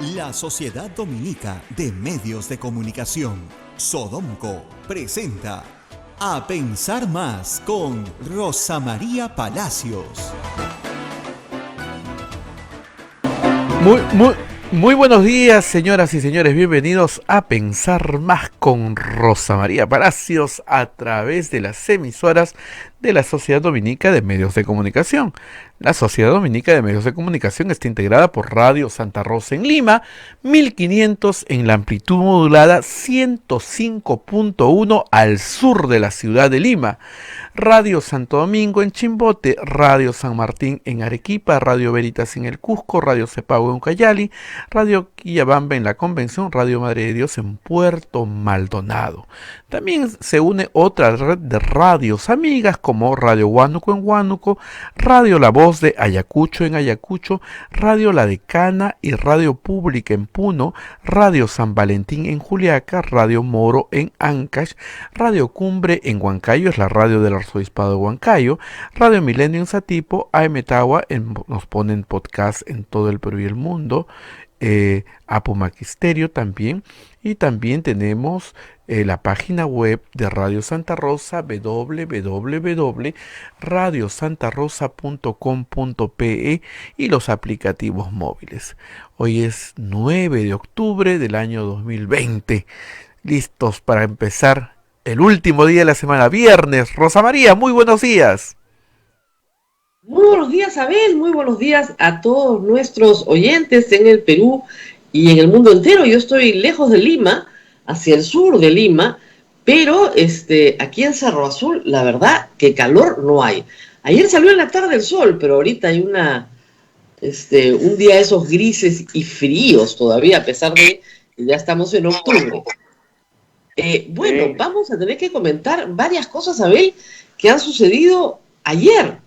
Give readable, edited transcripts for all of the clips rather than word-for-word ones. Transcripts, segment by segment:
La Sociedad Dominica de Medios de Comunicación, Sodomco, presenta A Pensar Más con Rosa María Palacios. Muy buenos días, señoras y señores. Bienvenidos a Pensar Más con Rosa María Palacios a través de las emisoras de la Sociedad Dominica de Medios de Comunicación. La Sociedad Dominica de Medios de Comunicación está integrada por Radio Santa Rosa en Lima, 1500 en la amplitud modulada, 105.1 al sur de la ciudad de Lima. Radio Santo Domingo en Chimbote, Radio San Martín en Arequipa, Radio Veritas en el Cusco, Radio Cepago en Ucayali, Radio Quillabamba en la Convención, Radio Madre de Dios en Puerto Maldonado. También se une otra red de radios amigas como Radio Huánuco en Huánuco, Radio La Voz de Ayacucho en Ayacucho, Radio La Decana y Radio Pública en Puno, Radio San Valentín en Juliaca, Radio Moro en Ancash, Radio Cumbre en Huancayo, es la radio del Arzobispado de Huancayo, Radio Milenio en Satipo, AM Tagua nos ponen podcast en todo el Perú y el mundo, Apomaquisterio también, y también tenemos la página web de Radio Santa Rosa, www.radiosantarosa.com.pe, y los aplicativos móviles. Hoy es 9 de octubre del año 2020, listos para empezar el último día de la semana, viernes. Rosa María, muy buenos días. Muy buenos días, Abel, muy buenos días a todos nuestros oyentes en el Perú y en el mundo entero. Yo estoy lejos de Lima, hacia el sur de Lima, pero aquí en Cerro Azul, la verdad que calor no hay. Ayer salió en la tarde el sol, pero ahorita hay un día de esos grises y fríos todavía, a pesar de que ya estamos en octubre. Vamos a tener que comentar varias cosas, Abel, que han sucedido ayer.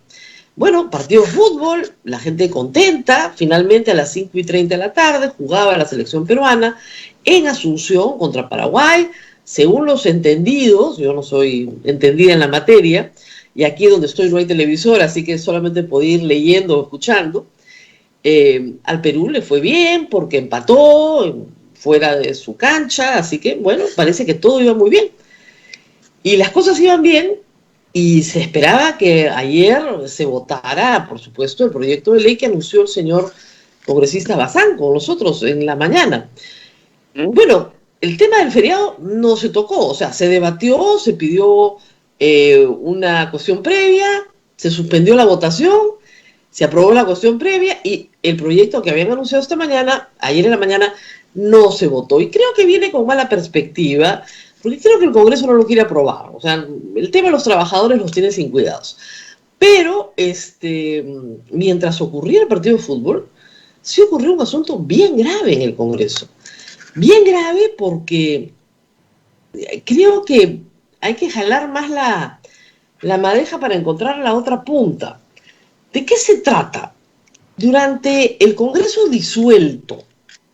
Bueno, partido de fútbol, la gente contenta, finalmente a las 5:30 de la tarde jugaba la selección peruana en Asunción contra Paraguay. Según los entendidos, yo no soy entendida en la materia, y aquí donde estoy no hay televisor, así que solamente puedo ir leyendo o escuchando. Al Perú le fue bien porque empató fuera de su cancha, así que bueno, parece que todo iba muy bien. Y las cosas iban bien. Y se esperaba que ayer se votara, por supuesto, el proyecto de ley que anunció el señor congresista Bazán con nosotros en la mañana. Bueno, el tema del feriado no se tocó, o sea, se debatió, se pidió una cuestión previa, se suspendió la votación, se aprobó la cuestión previa y el proyecto que habían anunciado esta mañana, ayer en la mañana, no se votó. Y creo que viene con mala perspectiva, porque creo que el Congreso no lo quiere aprobar. O sea, el tema de los trabajadores los tiene sin cuidados. Pero mientras ocurría el partido de fútbol, sí ocurrió un asunto bien grave en el Congreso. Bien grave porque creo que hay que jalar más la madeja para encontrar la otra punta. ¿De qué se trata? Durante el Congreso disuelto,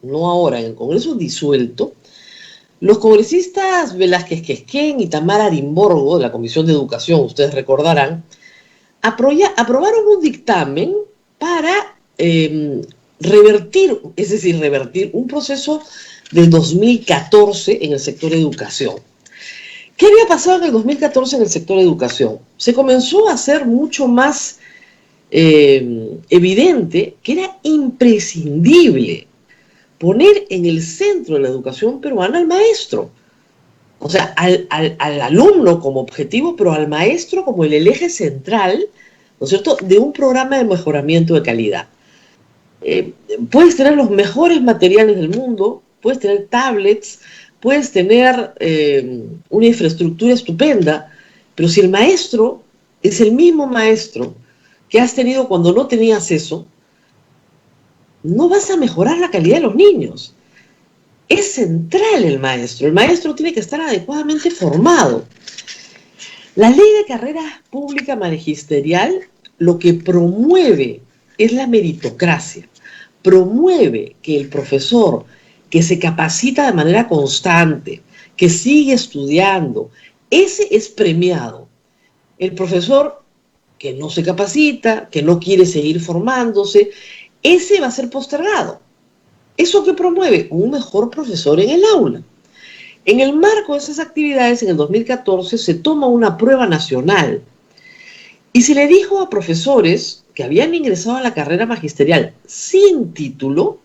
no ahora, en el Congreso disuelto, los congresistas Velázquez Quezquén y Tamara Arimborgo, de la Comisión de Educación, ustedes recordarán, aprobaron un dictamen para revertir un proceso del 2014 en el sector educación. ¿Qué había pasado en el 2014 en el sector educación? Se comenzó a hacer mucho más evidente que era imprescindible poner en el centro de la educación peruana al maestro. O sea, al alumno como objetivo, pero al maestro como el eje central, ¿no es cierto?, de un programa de mejoramiento de calidad. Puedes tener los mejores materiales del mundo, puedes tener tablets, puedes tener una infraestructura estupenda, pero si el maestro es el mismo maestro que has tenido cuando no tenías eso, no vas a mejorar la calidad de los niños. Es central el maestro tiene que estar adecuadamente formado. La ley de carrera pública magisterial lo que promueve es la meritocracia, promueve que el profesor que se capacita de manera constante, que sigue estudiando, ese es premiado. El profesor que no se capacita, que no quiere seguir formándose, ese va a ser postergado. ¿Eso qué promueve? Un mejor profesor en el aula. En el marco de esas actividades, en el 2014, se toma una prueba nacional y se le dijo a profesores que habían ingresado a la carrera magisterial sin título,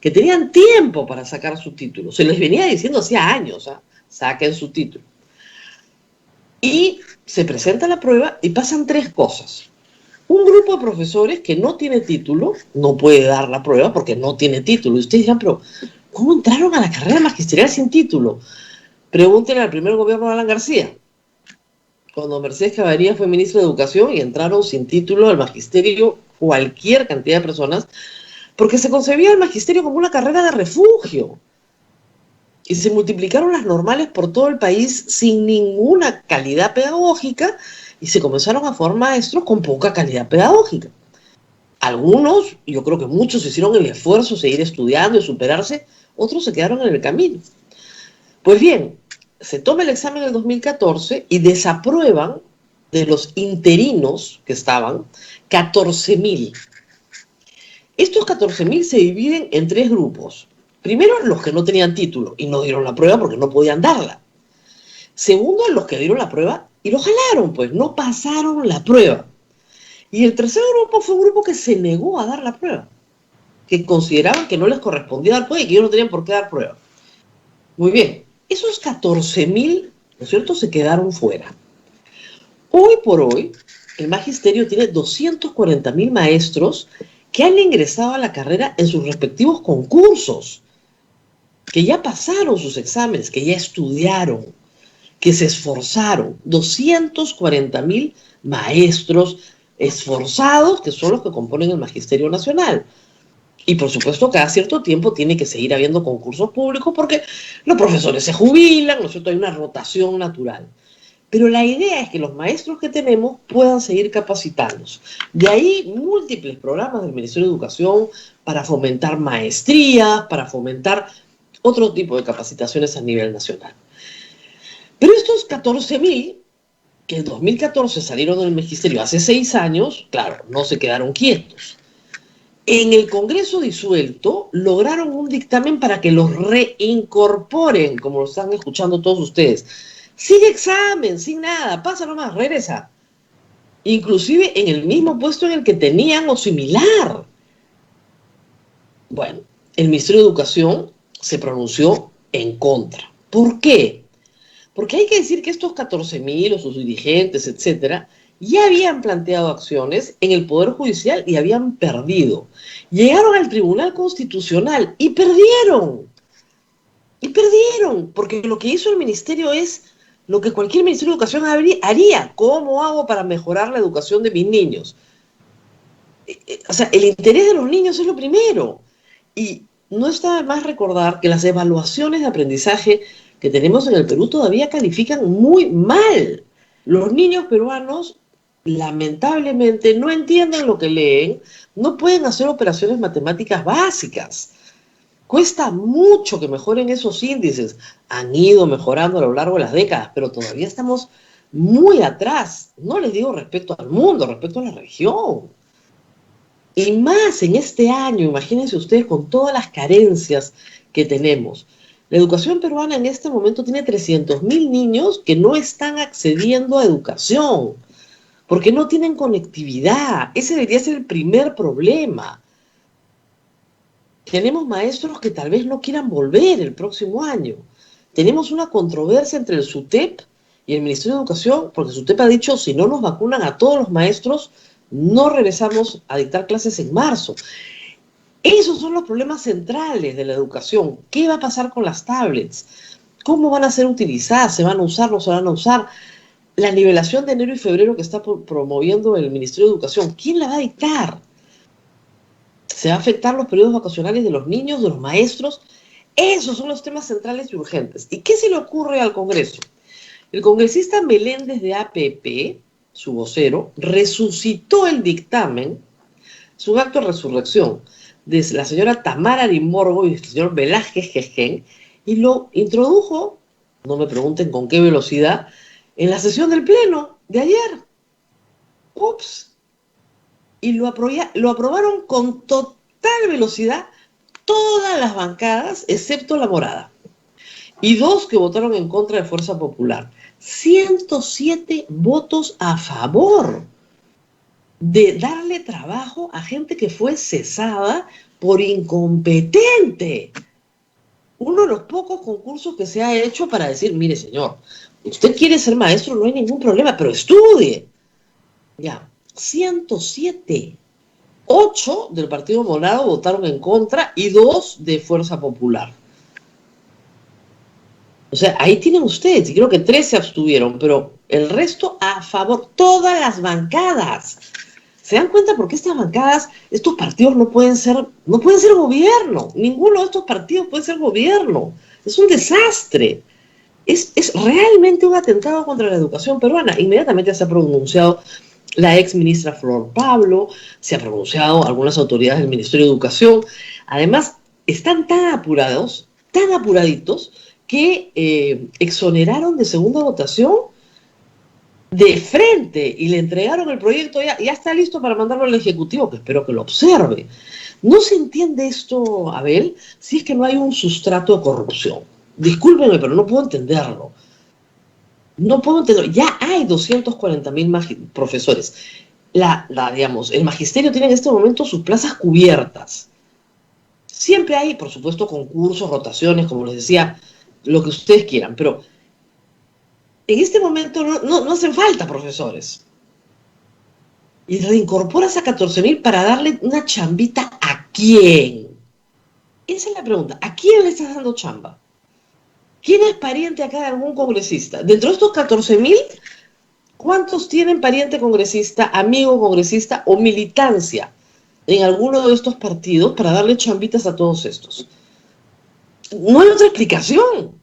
que tenían tiempo para sacar su título. Se les venía diciendo hacía años, saquen su título. Y se presenta la prueba y pasan 3 cosas. Un grupo de profesores que no tiene título no puede dar la prueba porque no tiene título. Y ustedes dirán, pero ¿cómo entraron a la carrera magisterial sin título? Pregúntenle al primer gobierno de Alan García, cuando Mercedes Cavadía fue ministro de Educación y entraron sin título al magisterio cualquier cantidad de personas, porque se concebía el magisterio como una carrera de refugio. Y se multiplicaron las normales por todo el país sin ninguna calidad pedagógica y se comenzaron a formar maestros con poca calidad pedagógica. Algunos, yo creo que muchos, hicieron el esfuerzo de seguir estudiando y superarse, otros se quedaron en el camino. Pues bien, se toma el examen en el 2014 y desaprueban de los interinos que estaban 14.000. Estos 14.000 se dividen en 3 grupos. Primero, los que no tenían título y no dieron la prueba porque no podían darla. Segundo, los que dieron la prueba y lo jalaron, pues no pasaron la prueba. Y el tercer grupo fue un grupo que se negó a dar la prueba, que consideraban que no les correspondía dar prueba y que ellos no tenían por qué dar prueba. Muy bien, esos 14.000, ¿no es cierto?, se quedaron fuera. Hoy por hoy, el magisterio tiene 240.000 maestros que han ingresado a la carrera en sus respectivos concursos, que ya pasaron sus exámenes, que ya estudiaron, que se esforzaron. 240.000 maestros esforzados, que son los que componen el Magisterio Nacional. Y por supuesto, cada cierto tiempo tiene que seguir habiendo concursos públicos porque los profesores se jubilan, ¿no es cierto? Hay una rotación natural. Pero la idea es que los maestros que tenemos puedan seguir capacitándose. De ahí múltiples programas del Ministerio de Educación para fomentar maestrías, para fomentar otro tipo de capacitaciones a nivel nacional. Pero estos 14.000, que en 2014 salieron del magisterio hace 6 años, claro, no se quedaron quietos. En el Congreso disuelto lograron un dictamen para que los reincorporen, como lo están escuchando todos ustedes. Sin examen, sin nada, pasa nomás, regresa. Inclusive en el mismo puesto en el que tenían o similar. Bueno, el Ministerio de Educación se pronunció en contra. ¿Por qué? Porque hay que decir que estos 14.000 o sus dirigentes, etcétera, ya habían planteado acciones en el Poder Judicial y habían perdido. Llegaron al Tribunal Constitucional y perdieron. Y perdieron, porque lo que hizo el Ministerio es lo que cualquier Ministerio de Educación haría. ¿Cómo hago para mejorar la educación de mis niños? O sea, el interés de los niños es lo primero. Y no está de más recordar que las evaluaciones de aprendizaje que tenemos en el Perú todavía califican muy mal. Los niños peruanos, lamentablemente, no entienden lo que leen, no pueden hacer operaciones matemáticas básicas. Cuesta mucho que mejoren esos índices. Han ido mejorando a lo largo de las décadas, pero todavía estamos muy atrás. No les digo respecto al mundo, respecto a la región. Y más en este año, imagínense ustedes con todas las carencias que tenemos. La educación peruana en este momento tiene 300.000 niños que no están accediendo a educación, porque no tienen conectividad. Ese debería ser el primer problema. Tenemos maestros que tal vez no quieran volver el próximo año. Tenemos una controversia entre el SUTEP y el Ministerio de Educación, porque el SUTEP ha dicho, si no nos vacunan a todos los maestros, no regresamos a dictar clases en marzo. Esos son los problemas centrales de la educación. ¿Qué va a pasar con las tablets? ¿Cómo van a ser utilizadas? ¿Se van a usar? ¿No se van a usar? La nivelación de enero y febrero que está promoviendo el Ministerio de Educación, ¿quién la va a dictar? ¿Se va a afectar los periodos vacacionales de los niños, de los maestros? Esos son los temas centrales y urgentes. ¿Y qué se le ocurre al Congreso? El congresista Meléndez de APP, su vocero, resucitó el dictamen, su acto de resurrección, de la señora Tamara Arimorgo y el señor Velázquez Quején, y lo introdujo, no me pregunten con qué velocidad, en la sesión del Pleno de ayer. ¡Ups! Y lo aprobaron con total velocidad todas las bancadas, excepto la morada, y 2 que votaron en contra de Fuerza Popular. 107 votos a favor de darle trabajo a gente que fue cesada por incompetente. Uno de los pocos concursos que se ha hecho para decir, mire señor, usted quiere ser maestro, no hay ningún problema, pero estudie. Ya, 107. 8 del Partido Morado votaron en contra y 2 de Fuerza Popular. O sea, ahí tienen ustedes, y creo que 3 se abstuvieron, pero el resto a favor, todas las bancadas. ¿Se dan cuenta por qué estas bancadas, estos partidos no pueden ser gobierno? Ninguno de estos partidos puede ser gobierno. Es un desastre. Es realmente un atentado contra la educación peruana. Inmediatamente se ha pronunciado la ex ministra Flor Pablo, se ha pronunciado algunas autoridades del Ministerio de Educación. Además, están tan apurados, tan apuraditos, que exoneraron de segunda votación de frente y le entregaron el proyecto, ya está listo para mandarlo al Ejecutivo, que espero que lo observe. No se entiende esto, Abel, si es que no hay un sustrato de corrupción. Discúlpenme, pero no puedo entenderlo. No puedo entenderlo. Ya hay 240.000 profesores. Digamos, el magisterio tiene en este momento sus plazas cubiertas. Siempre hay, por supuesto, concursos, rotaciones, como les decía, lo que ustedes quieran, pero en este momento no hacen falta profesores. Y reincorporas a 14.000 para darle una chambita ¿a quién? Esa es la pregunta. ¿A quién le estás dando chamba? ¿Quién es pariente acá de algún congresista? Dentro de estos 14.000, ¿cuántos tienen pariente congresista, amigo congresista o militancia en alguno de estos partidos para darle chambitas a todos estos? No hay otra explicación.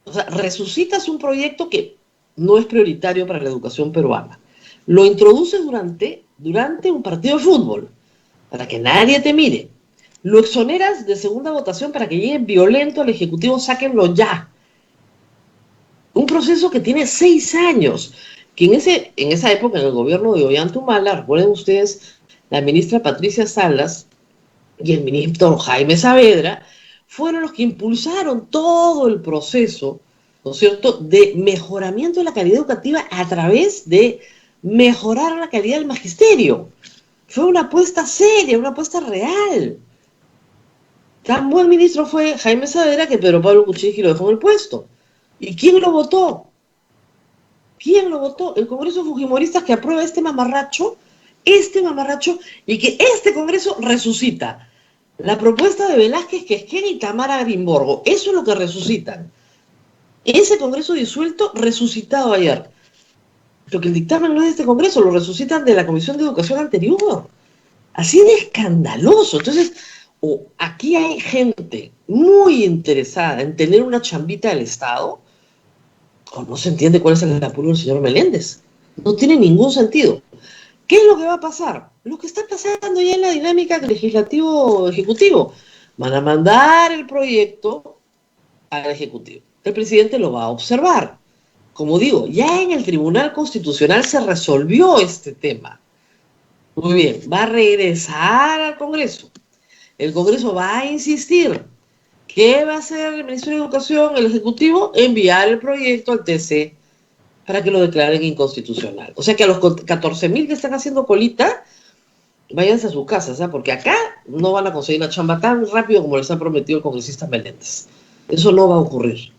O sea, resucitas un proyecto que no es prioritario para la educación peruana. Lo introduces durante un partido de fútbol, para que nadie te mire. Lo exoneras de segunda votación para que llegue violento al Ejecutivo, sáquenlo ya. Un proceso que tiene 6 años, que en esa época, en el gobierno de Ollanta-Humala, recuerden ustedes, la ministra Patricia Salas y el ministro Jaime Saavedra fueron los que impulsaron todo el proceso, ¿no es cierto?, de mejoramiento de la calidad educativa a través de mejorar la calidad del magisterio. Fue una apuesta seria, una apuesta real. Tan buen ministro fue Jaime Saavedra que Pedro Pablo Kuczynski lo dejó en el puesto. ¿Y quién lo votó? ¿Quién lo votó? El Congreso de Fujimoristas, que aprueba este mamarracho, y que este Congreso resucita. La propuesta de Velázquez, Quesquén y Tamara Grimborgo, eso es lo que resucitan. Ese Congreso disuelto, resucitado ayer. Porque el dictamen no es de este Congreso, lo resucitan de la Comisión de Educación anterior. Así de escandaloso. Entonces, aquí hay gente muy interesada en tener una chambita del Estado, o no se entiende cuál es el apuro del señor Meléndez. No tiene ningún sentido. ¿Qué es lo que va a pasar? Lo que está pasando ya en la dinámica legislativo-ejecutivo. Van a mandar el proyecto al Ejecutivo. El presidente lo va a observar. Como digo, ya en el Tribunal Constitucional se resolvió este tema. Muy bien, va a regresar al Congreso. El Congreso va a insistir. ¿Qué va a hacer el Ministerio de Educación, el Ejecutivo? Enviar el proyecto al TC para que lo declaren inconstitucional. O sea que a los 14.000 que están haciendo colita, váyanse a sus casas, ¿eh? Porque acá no van a conseguir la chamba tan rápido como les ha prometido el congresista Meléndez. Eso no va a ocurrir.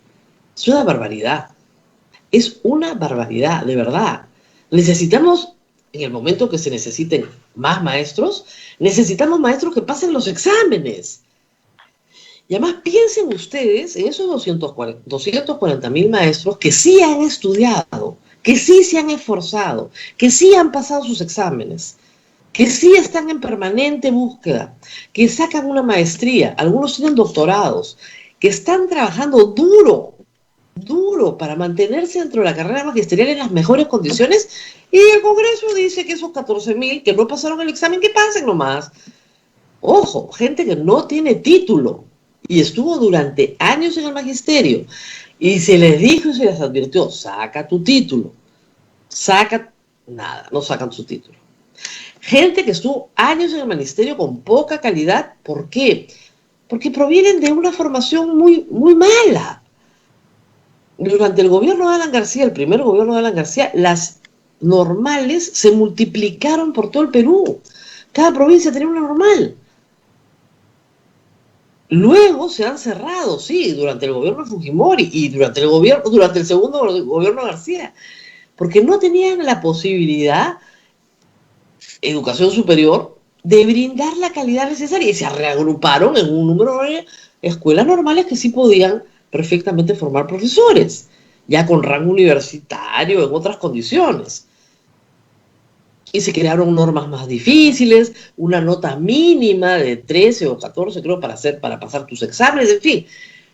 Es una barbaridad. Es una barbaridad, de verdad. Necesitamos, en el momento que se necesiten más maestros, necesitamos maestros que pasen los exámenes. Y además piensen ustedes en esos 240.000 maestros que sí han estudiado, que sí se han esforzado, que sí han pasado sus exámenes, que sí están en permanente búsqueda, que sacan una maestría, algunos tienen doctorados, que están trabajando duro para mantenerse dentro de la carrera magisterial en las mejores condiciones, y el Congreso dice que esos 14.000 que no pasaron el examen, que pasen nomás. Ojo, gente que no tiene título y estuvo durante años en el magisterio, y se les dijo y se les advirtió, saca tu título, nada, no sacan su título. Gente que estuvo años en el magisterio con poca calidad, ¿por qué? porque provienen de una formación muy, muy mala. Durante el gobierno de Alan García, el primer gobierno de Alan García, las normales se multiplicaron por todo el Perú. Cada provincia tenía una normal. Luego se han cerrado, sí, durante el gobierno de Fujimori y durante el segundo gobierno de García, porque no tenían la posibilidad, educación superior, de brindar la calidad necesaria y se reagruparon en un número de escuelas normales que sí podían perfectamente formar profesores, ya con rango universitario, en otras condiciones. Y se crearon normas más difíciles, una nota mínima de 13 o 14, creo, para pasar tus exámenes, en fin.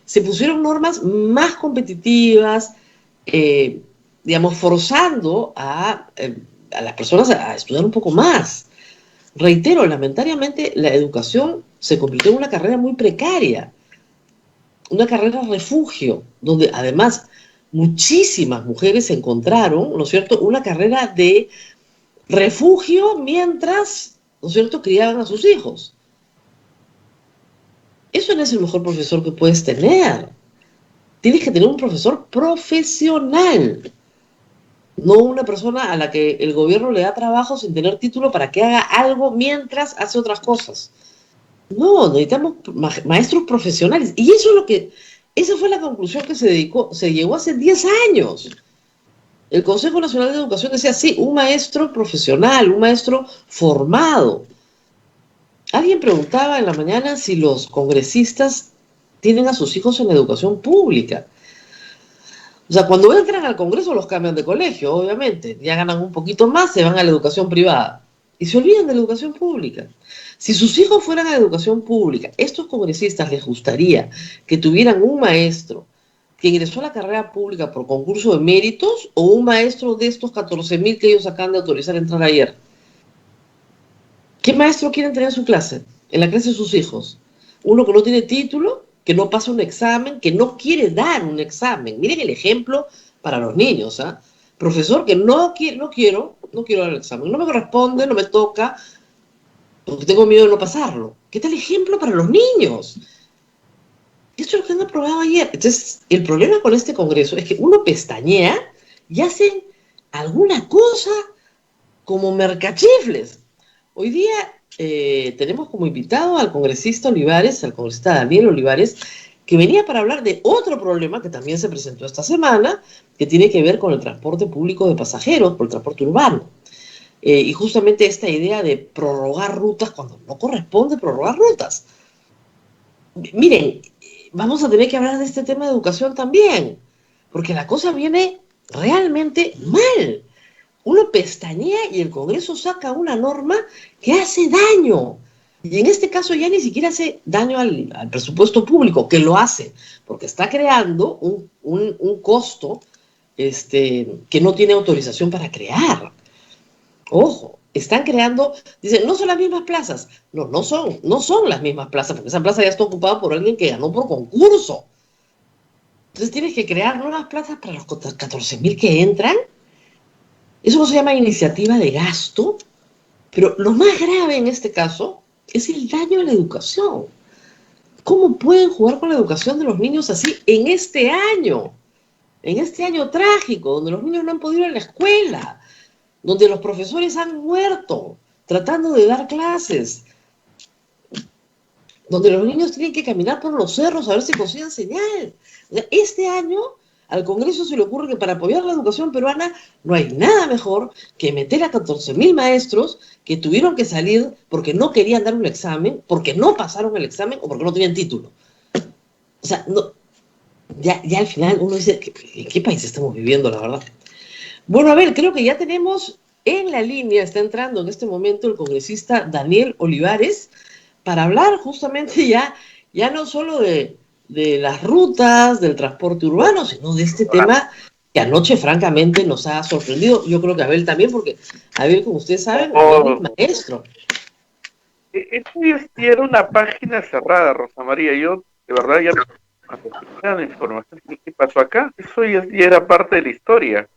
Se pusieron normas más competitivas, digamos, forzando a las personas a estudiar un poco más. Reitero, lamentablemente la educación se convirtió en una carrera muy precaria, una carrera refugio, donde además muchísimas mujeres encontraron, ¿no es cierto?, una carrera de refugio mientras, ¿no es cierto?, criaban a sus hijos. Eso no es el mejor profesor que puedes tener. Tienes que tener un profesor profesional, no una persona a la que el gobierno le da trabajo sin tener título para que haga algo mientras hace otras cosas. No, necesitamos maestros profesionales. Y eso es esa fue la conclusión que se llegó hace 10 años. El Consejo Nacional de Educación decía, sí, un maestro profesional, un maestro formado. Alguien preguntaba en la mañana si los congresistas tienen a sus hijos en la educación pública. O sea, cuando entran al Congreso los cambian de colegio, obviamente. Ya ganan un poquito más, se van a la educación privada. Y se olvidan de la educación pública. Si sus hijos fueran a la educación pública, estos congresistas les gustaría que tuvieran un maestro que ingresó a la carrera pública por concurso de méritos o un maestro de estos 14.000 que ellos acaban de autorizar a entrar ayer. ¿Qué maestro quieren tener en su clase? En la clase de sus hijos. Uno que no tiene título, que no pasa un examen, que no quiere dar un examen. Miren el ejemplo para los niños, ¿ah? Profesor que no quiero dar el examen, no me corresponde, no me toca, porque tengo miedo de no pasarlo. ¿Qué tal ejemplo para los niños? Esto es lo que han aprobado ayer. Entonces, el problema con este Congreso es que uno pestañea y hacen alguna cosa como mercachifles. Hoy día tenemos como invitado al congresista Olivares, al congresista Daniel Olivares, que venía para hablar de otro problema que también se presentó esta semana, que tiene que ver con el transporte público de pasajeros, por el transporte urbano. Y justamente esta idea de prorrogar rutas cuando no corresponde prorrogar rutas. Miren, vamos a tener que hablar de este tema de educación también, porque la cosa viene realmente mal. Uno pestañea y el Congreso saca una norma que hace daño. Y en este caso ya ni siquiera hace daño al presupuesto público, que lo hace, porque está creando un costo que no tiene autorización para crear. Ojo, están creando, dicen, no son las mismas plazas. No son las mismas plazas, porque esa plaza ya está ocupada por alguien que ganó por concurso. Entonces tienes que crear nuevas plazas para los 14.000 que entran. Eso no se llama iniciativa de gasto, pero lo más grave en este caso es el daño a la educación. ¿Cómo pueden jugar con la educación de los niños así en este año? En este año trágico, donde los niños no han podido ir a la escuela, donde los profesores han muerto tratando de dar clases, donde los niños tienen que caminar por los cerros a ver si consiguen señal. Este año al Congreso se le ocurre que para apoyar la educación peruana no hay nada mejor que meter a 14.000 maestros que tuvieron que salir porque no querían dar un examen, porque no pasaron el examen o porque no tenían título. O sea, no, ya al final uno dice, ¿en qué país estamos viviendo, la verdad? Bueno, a ver, creo que ya tenemos en la línea, está entrando en este momento el congresista Daniel Olivares para hablar justamente ya no solo de las rutas, del transporte urbano, sino de este tema que anoche francamente nos ha sorprendido. Yo creo que Abel también, porque Abel, como ustedes saben, Abel es maestro. Esto ya era una página cerrada, Rosa María. Yo, de verdad, ya la información de qué pasó acá, eso ya era parte de la historia.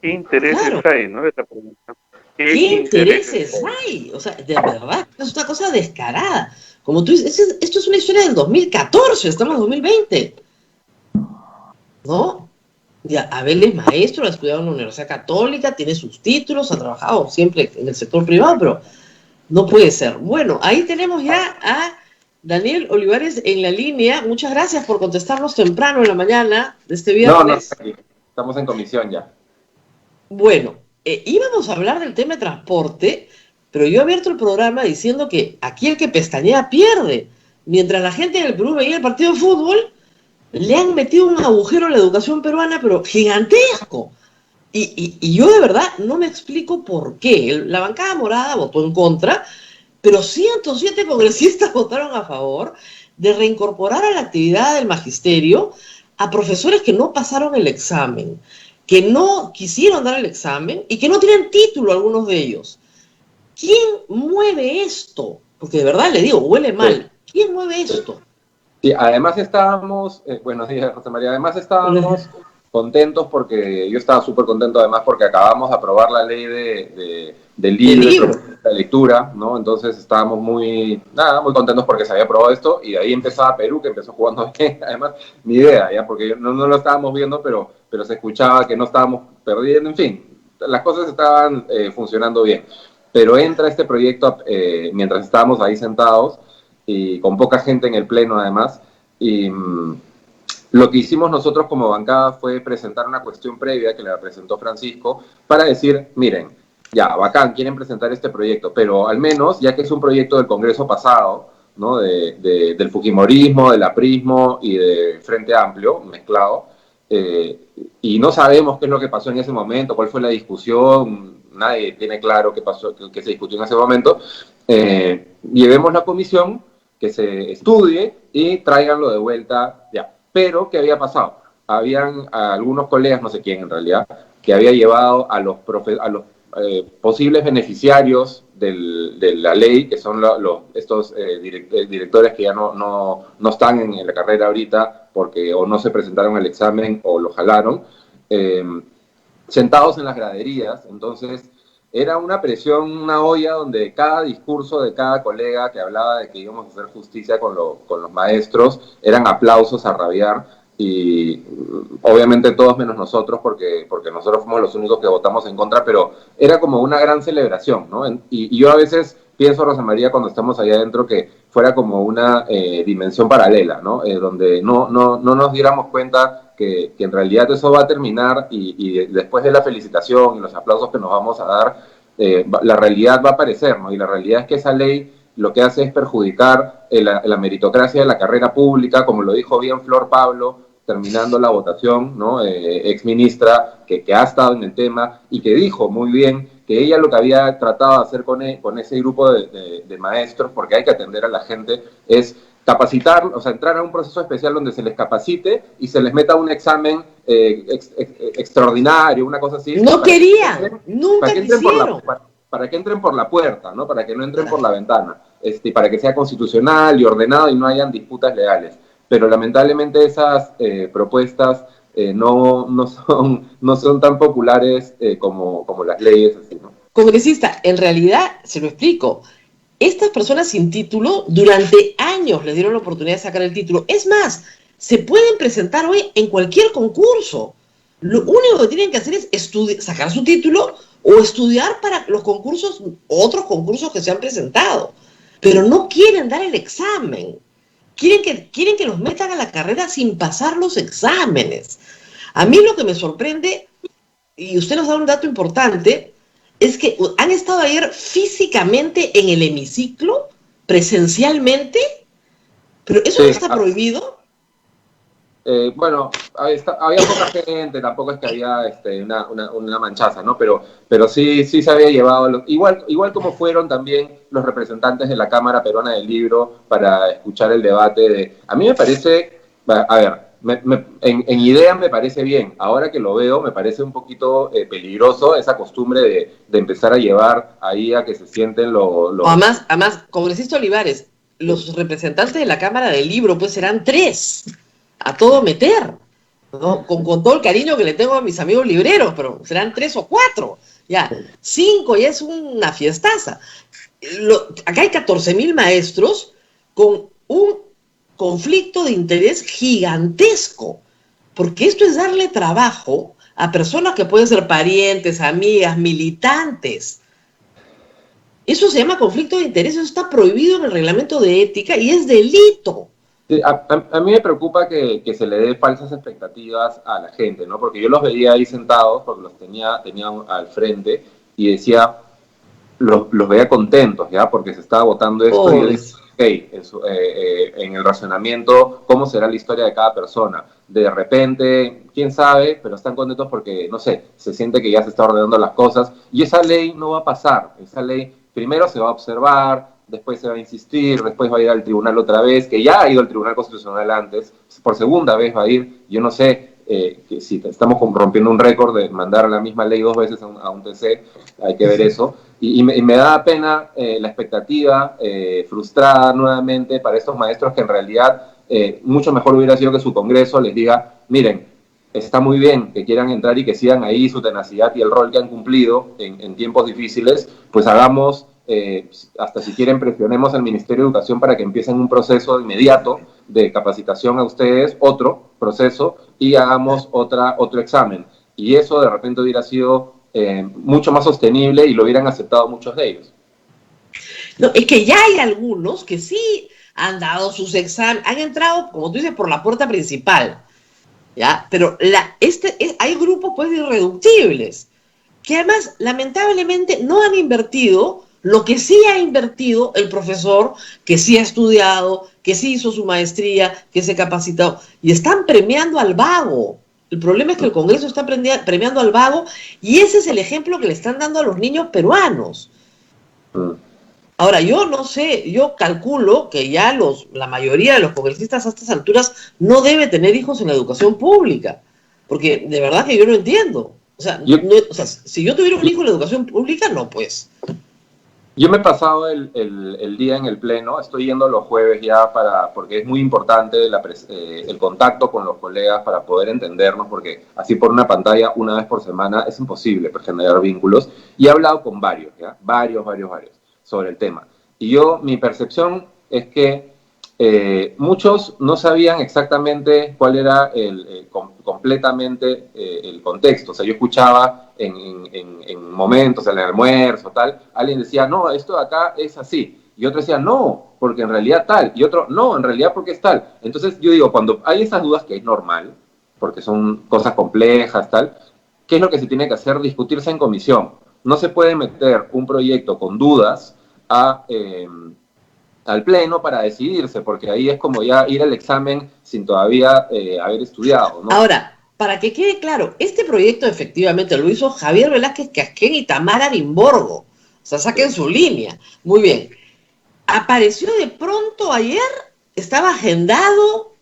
¿Qué intereses hay, no? Esta pregunta. ¿Qué intereses hay? O sea, de verdad, es una cosa descarada. Como tú dices, esto es una historia del 2014, estamos en 2020, ¿no? Ya, Abel es maestro, ha estudiado en la Universidad Católica, tiene sus títulos, ha trabajado siempre en el sector privado, pero no puede ser. Bueno, ahí tenemos ya a Daniel Olivares en la línea. Muchas gracias por contestarnos temprano en la mañana de este viernes. No, aquí. Estamos en comisión ya. Bueno, íbamos a hablar del tema de transporte, pero yo he abierto el programa diciendo que aquí el que pestañea pierde. Mientras la gente en el Perú veía el partido de fútbol, le han metido un agujero a la educación peruana, pero gigantesco. Y yo de verdad no me explico por qué. La bancada morada votó en contra, pero 107 congresistas votaron a favor de reincorporar a la actividad del magisterio a profesores que no pasaron el examen, que no quisieron dar el examen y que no tienen título algunos de ellos. ¿Quién mueve esto? Porque de verdad le digo, huele mal. ¿Quién mueve esto? Sí, además estábamos, buenos días, José María, además estábamos contentos porque, yo estaba súper contento además porque acabamos de aprobar la ley del libro de lectura, ¿no? Entonces estábamos muy contentos porque se había aprobado esto y de ahí empezaba Perú, que empezó jugando bien, además, ni idea, ¿ya? Porque no lo estábamos viendo, pero se escuchaba que no estábamos perdiendo, en fin, las cosas estaban funcionando bien. Pero entra este proyecto mientras estábamos ahí sentados y con poca gente en el pleno además, y lo que hicimos nosotros como bancada fue presentar una cuestión previa que le presentó Francisco para decir, miren, ya, bacán, quieren presentar este proyecto, pero al menos, ya que es un proyecto del Congreso pasado, ¿no? Del fujimorismo, del aprismo y de Frente Amplio, mezclado, y no sabemos qué es lo que pasó en ese momento, cuál fue la discusión, nadie tiene claro qué pasó, qué se discutió en ese momento, llevemos la comisión, que se estudie y tráiganlo de vuelta ya. Pero, ¿qué había pasado? Habían algunos colegas, no sé quién en realidad, que había llevado a los posibles beneficiarios de la ley, que son estos directores que ya no están en la carrera ahorita porque o no se presentaron al examen o lo jalaron, sentados en las graderías. Entonces era una presión, una olla donde cada discurso de cada colega que hablaba de que íbamos a hacer justicia con los maestros eran aplausos a rabiar, y obviamente todos menos nosotros porque nosotros fuimos los únicos que votamos en contra, pero era como una gran celebración, ¿no? Y yo a veces pienso, Rosa María, cuando estamos allá adentro, que fuera como una dimensión paralela, ¿no? Donde no nos diéramos cuenta que en realidad eso va a terminar y después de la felicitación y los aplausos que nos vamos a dar, la realidad va a aparecer, ¿no? Y la realidad es que esa ley lo que hace es perjudicar la meritocracia de la carrera pública, como lo dijo bien Flor Pablo, terminando la votación, ¿no? Ex ministra que ha estado en el tema y que dijo muy bien que ella lo que había tratado de hacer con ese grupo de maestros, porque hay que atender a la gente, es capacitar, o sea, entrar a un proceso especial donde se les capacite y se les meta un examen extraordinario, una cosa así. No querían, nunca quisieron. Para que entren por la puerta, ¿no? Para que no entren por la ventana, para que sea constitucional y ordenado y no hayan disputas legales. Pero lamentablemente esas propuestas no son tan populares como las leyes, así, ¿no? Congresista, en realidad, se lo explico, estas personas sin título durante años les dieron la oportunidad de sacar el título. Es más, se pueden presentar hoy en cualquier concurso. Lo único que tienen que hacer es sacar su título o estudiar para los concursos, otros concursos que se han presentado. Pero no quieren dar el examen. Quieren que los metan a la carrera sin pasar los exámenes. A mí lo que me sorprende, y usted nos da un dato importante, es que han estado ayer físicamente en el hemiciclo, presencialmente, pero eso no está prohibido. Bueno, había poca gente, tampoco es que había una manchaza, ¿no? Pero sí se había llevado, igual como fueron también los representantes de la Cámara Peruana del Libro para escuchar el debate a mí me parece, a ver, en idea me parece bien, ahora que lo veo me parece un poquito peligroso esa costumbre de empezar a llevar ahí a que se sienten los... Además, congresista Olivares, los representantes de la Cámara del Libro pues serán 3, a todo meter, ¿no? Con todo el cariño que le tengo a mis amigos libreros, pero serán 3 o 4, ya, 5 ya es una fiestaza. Acá hay 14,000 maestros con un conflicto de interés gigantesco, porque esto es darle trabajo a personas que pueden ser parientes, amigas, militantes. Eso se llama conflicto de interés, eso está prohibido en el reglamento de ética y es delito. Sí, a mí me preocupa que se le dé falsas expectativas a la gente, ¿no? Porque yo los veía ahí sentados, porque los tenía al frente, y decía, los veía contentos, ¿ya? Porque se estaba votando esto, y yo decía, ok, en el razonamiento, ¿cómo será la historia de cada persona? De repente, quién sabe, pero están contentos porque, no sé, se siente que ya se está ordenando las cosas, y esa ley no va a pasar, esa ley primero se va a observar, después se va a insistir, después va a ir al tribunal otra vez, que ya ha ido al Tribunal Constitucional antes, por segunda vez va a ir, yo no sé que si estamos rompiendo un récord de mandar la misma ley 2 veces a un TC, hay que ver eso, y me da pena la expectativa frustrada nuevamente para estos maestros que en realidad mucho mejor hubiera sido que su Congreso les diga, miren, está muy bien que quieran entrar y que sigan ahí su tenacidad y el rol que han cumplido en tiempos difíciles, pues hagamos, hasta si quieren presionemos al Ministerio de Educación para que empiecen un proceso inmediato de capacitación a ustedes, otro proceso, y hagamos otro examen. Y eso de repente hubiera sido mucho más sostenible y lo hubieran aceptado muchos de ellos. No, es que ya hay algunos que sí han dado sus exámenes, han entrado, como tú dices, por la puerta principal. ¿Ya? Pero hay grupos pues irreductibles que además lamentablemente no han invertido lo que sí ha invertido el profesor, que sí ha estudiado, que sí hizo su maestría, que se capacitó, y están premiando al vago. El problema es que el Congreso está premiando al vago y ese es el ejemplo que le están dando a los niños peruanos. Ahora, yo no sé, yo calculo que ya la mayoría de los congresistas a estas alturas no debe tener hijos en la educación pública, porque de verdad que yo no entiendo. O sea, si yo tuviera un hijo en la educación pública, no, pues. Yo me he pasado el día en el pleno, estoy yendo los jueves ya porque es muy importante el contacto con los colegas para poder entendernos, porque así por una pantalla una vez por semana es imposible generar vínculos, y he hablado con varios, ¿ya? Varios, sobre el tema. Y mi percepción es que muchos no sabían exactamente cuál era completamente el contexto. O sea, yo escuchaba en momentos, en el almuerzo, tal, alguien decía, no, esto de acá es así. Y otro decía, no, porque en realidad tal. Y otro, no, en realidad porque es tal. Entonces yo digo, cuando hay esas dudas, que es normal, porque son cosas complejas, tal, ¿qué es lo que se tiene que hacer? Discutirse en comisión. No se puede meter un proyecto con dudas al pleno para decidirse, porque ahí es como ya ir al examen sin todavía haber estudiado, ¿no? Ahora, para que quede claro, este proyecto efectivamente lo hizo Javier Velázquez Casquén y Tamara Limborgo. O sea, saquen su línea. Muy bien. ¿Apareció de pronto ayer? ¿Estaba agendado?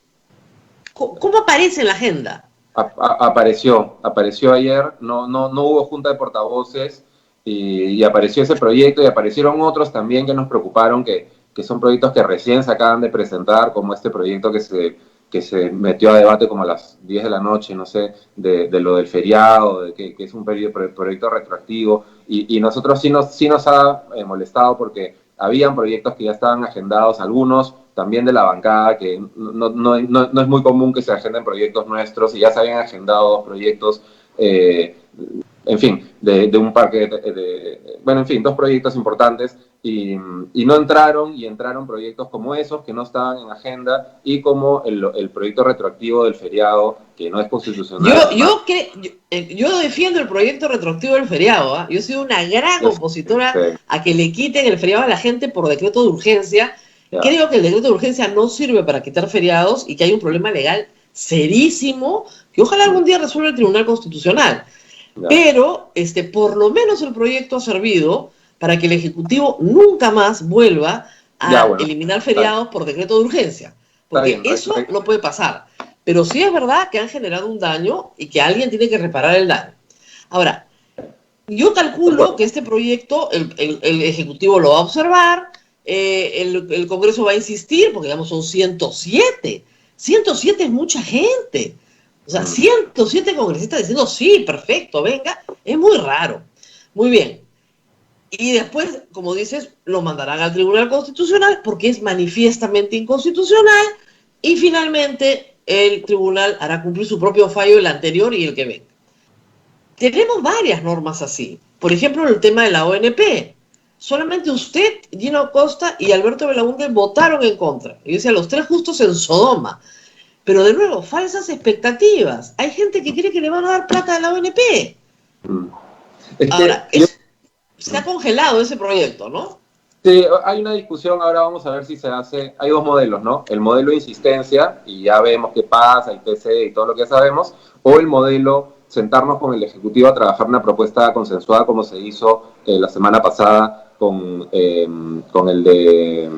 ¿Cómo aparece en la agenda? Apareció ayer, no hubo junta de portavoces y apareció ese proyecto y aparecieron otros también que nos preocuparon, que son proyectos que recién se acaban de presentar, como este proyecto que se metió a debate como a las 10 de la noche, no sé, de lo del feriado, que es un proyecto retroactivo, y nosotros sí nos ha molestado porque habían proyectos que ya estaban agendados, algunos también de la bancada, que no es muy común que se agenden proyectos nuestros, y ya se habían agendado 2 proyectos, en fin, de un parque, bueno, en fin, 2 proyectos importantes, y no entraron, y entraron proyectos como esos, que no estaban en agenda, y como el proyecto retroactivo del feriado, que no es constitucional. Yo defiendo el proyecto retroactivo del feriado, ¿eh? Yo he sido una gran opositora a que le quiten el feriado a la gente por decreto de urgencia. Creo que el decreto de urgencia no sirve para quitar feriados y que hay un problema legal serísimo que ojalá algún día resuelva el Tribunal Constitucional. Pero por lo menos el proyecto ha servido para que el Ejecutivo nunca más vuelva a eliminar feriados por decreto de urgencia. Porque eso no puede pasar. Pero sí es verdad que han generado un daño y que alguien tiene que reparar el daño. Ahora, yo calculo que este proyecto el Ejecutivo lo va a observar, el Congreso va a insistir, porque digamos son 107. 107 es mucha gente. O sea, 107 congresistas diciendo, sí, perfecto, venga, es muy raro. Muy bien. Y después, como dices, lo mandarán al Tribunal Constitucional porque es manifiestamente inconstitucional y finalmente el tribunal hará cumplir su propio fallo, el anterior y el que venga. Tenemos varias normas así. Por ejemplo, el tema de la ONP. Solamente usted, Gino Costa y Alberto Belaúnde votaron en contra. Y decía, los tres justos en Sodoma. Pero de nuevo, falsas expectativas. Hay gente que cree que le van a dar plata a la ONP. Ahora, se ha congelado ese proyecto, ¿no? Sí, hay una discusión, ahora vamos a ver si se hace, hay dos modelos, ¿no? El modelo de insistencia, y ya vemos qué pasa, el TC y todo lo que sabemos, o el modelo sentarnos con el Ejecutivo a trabajar una propuesta consensuada como se hizo la semana pasada con el de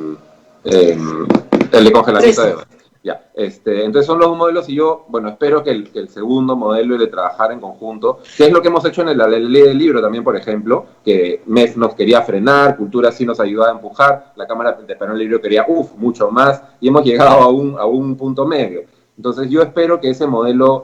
congelamiento de deuda. Ya, entonces son los dos modelos y yo, bueno, espero que el segundo modelo y de trabajar en conjunto, que es lo que hemos hecho en la ley del libro también, por ejemplo, que MES nos quería frenar, Cultura sí nos ayudaba a empujar, la Cámara de Perón del Libro quería, mucho más, y hemos llegado a un punto medio. Entonces yo espero que ese modelo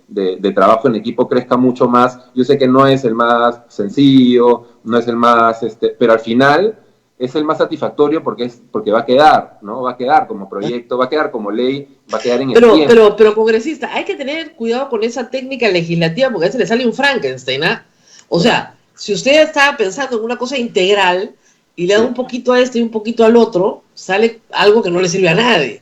de trabajo en equipo crezca mucho más. Yo sé que no es el más sencillo, no es el más, pero al final es el más satisfactorio porque va a quedar, ¿no? Va a quedar como proyecto, va a quedar como ley, va a quedar en el tiempo. Pero congresista, hay que tener cuidado con esa técnica legislativa porque a veces le sale un Frankenstein, ¿ah? O sea, si usted está pensando en una cosa integral y le da un poquito a este y un poquito al otro, sale algo que no le sirve a nadie.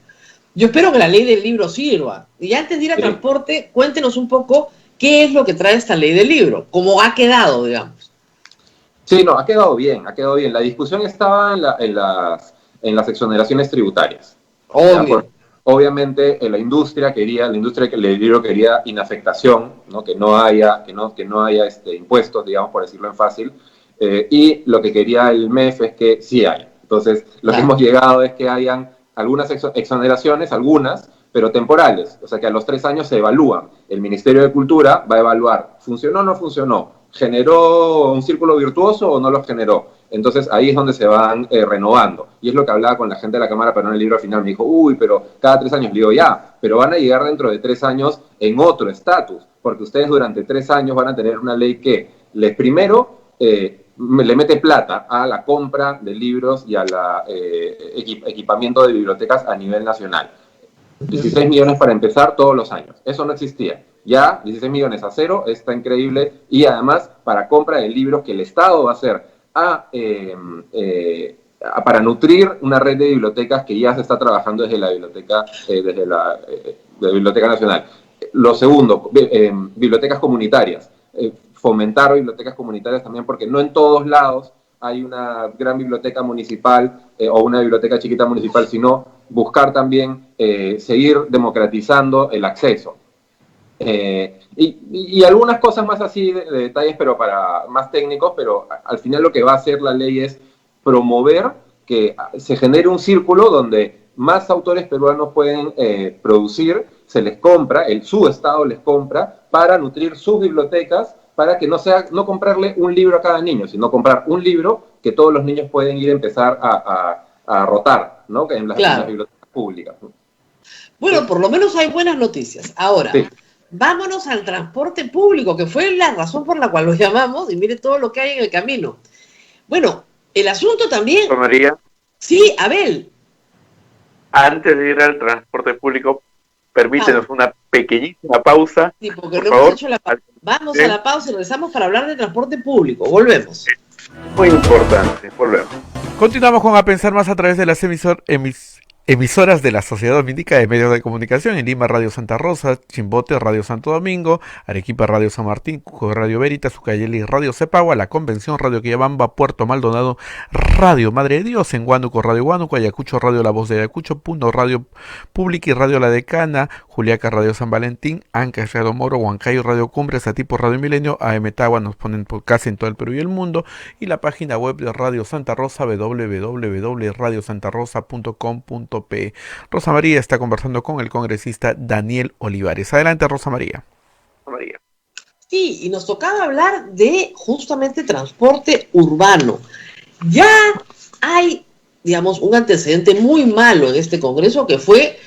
Yo espero que la ley del libro sirva. Y ya antes de ir a transporte, cuéntenos un poco qué es lo que trae esta ley del libro, cómo ha quedado, digamos. Sí, no, ha quedado bien, ha quedado bien. La discusión estaba en las exoneraciones tributarias. Obviamente la industria del libro quería inafectación, ¿no? que no haya impuestos, digamos, por decirlo en fácil, y lo que quería el MEF es que sí hay. Entonces, lo que hemos llegado es que hayan algunas exoneraciones, pero temporales, o sea que a los 3 años se evalúan. El Ministerio de Cultura va a evaluar, ¿funcionó o no funcionó? ¿Generó un círculo virtuoso o no lo generó? Entonces ahí es donde se van renovando. Y es lo que hablaba con la gente de la Cámara Perón del Libro al final. Me dijo, pero cada 3 años. Le digo, ya, pero van a llegar dentro de 3 años en otro estatus, porque ustedes durante 3 años van a tener una ley que les primero le mete plata a la compra de libros y a la equipamiento de bibliotecas a nivel nacional. 16 millones para empezar todos los años. Eso no existía. Ya 16 millones a cero, está increíble. Y además para compra de libros que el Estado va a hacer para nutrir una red de bibliotecas que ya se está trabajando desde la Biblioteca Nacional. Lo segundo, bibliotecas comunitarias. Fomentar bibliotecas comunitarias también, porque no en todos lados hay una gran biblioteca municipal o una biblioteca chiquita municipal, sino buscar también seguir democratizando el acceso. Y algunas cosas más así de detalles, pero para más técnicos, pero al final lo que va a hacer la ley es promover que se genere un círculo donde más autores peruanos pueden producir, se les compra, su Estado les compra para nutrir sus bibliotecas, para que no comprarle un libro a cada niño, sino comprar un libro que todos los niños pueden ir a empezar a rotar, ¿no? En las bibliotecas públicas. Bueno, por lo menos hay buenas noticias. Ahora, vámonos al transporte público, que fue la razón por la cual lo llamamos, y mire todo lo que hay en el camino. Bueno, el asunto también... María. Sí, Abel. Antes de ir al transporte público, permítenos una pequeñísima pausa. Sí, porque no hemos hecho la pausa. Vamos a la pausa y regresamos para hablar de transporte público. Volvemos. Muy importante, volvemos. Continuamos con A Pensar Más a través de las emisoras de la Sociedad Dominica de Medios de Comunicación. En Lima, Radio Santa Rosa; Chimbote, Radio Santo Domingo; Arequipa, Radio San Martín; Cusco, Radio Veritas; Ucayali, Radio Cepagua; La Convención, Radio Quillabamba; Puerto Maldonado, Radio Madre de Dios; en Huánuco, Radio Huánuco; Ayacucho, Radio La Voz de Ayacucho; Puno, Radio Pública y Radio La Decana; Juliaca, Radio San Valentín; Ancash, Radio Moro; Huancayo, Radio Cumbres; Atipo, Radio Milenio; AM Tagua, nos ponen por casi en todo el Perú y el mundo; y la página web de Radio Santa Rosa, www.radiosantarosa.com.p. Rosa María está conversando con el congresista Daniel Olivares. Adelante, Rosa María. Sí, y nos tocaba hablar de justamente transporte urbano. Ya hay, digamos, un antecedente muy malo en este Congreso, que fue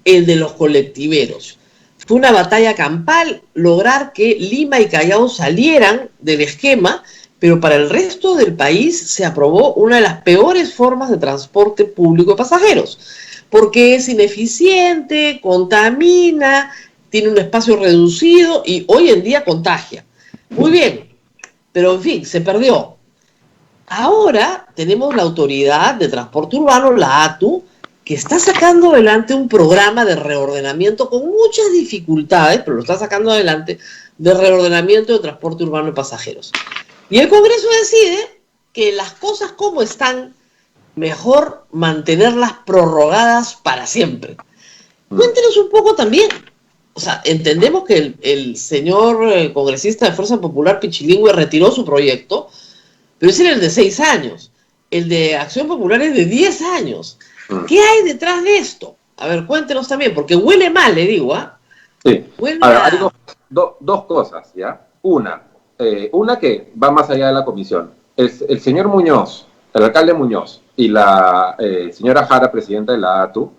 el de los colectiveros. Fue una batalla campal lograr que Lima y Callao salieran del esquema, pero para el resto del país se aprobó una de las peores formas de transporte público de pasajeros, porque es ineficiente, contamina, tiene un espacio reducido y hoy en día contagia. Muy bien, pero en fin, se perdió. Ahora tenemos la Autoridad de Transporte Urbano, la ATU, que está sacando adelante un programa de reordenamiento con muchas dificultades, pero lo está sacando adelante, de reordenamiento de transporte urbano de pasajeros. Y el Congreso decide que las cosas como están, mejor mantenerlas prorrogadas para siempre. Cuéntenos un poco también. O sea, entendemos que el señor congresista de Fuerza Popular Pichilingüe retiró su proyecto, pero ese era el de 6 años. El de Acción Popular es de 10 años. ¿Qué hay detrás de esto? A ver, cuéntenos también, porque huele mal, le digo, ¿ah? Sí. A ver, hay dos cosas, ¿ya? Una que va más allá de la comisión. El señor Muñoz, el alcalde Muñoz, y la señora Jara, presidenta de la ATU,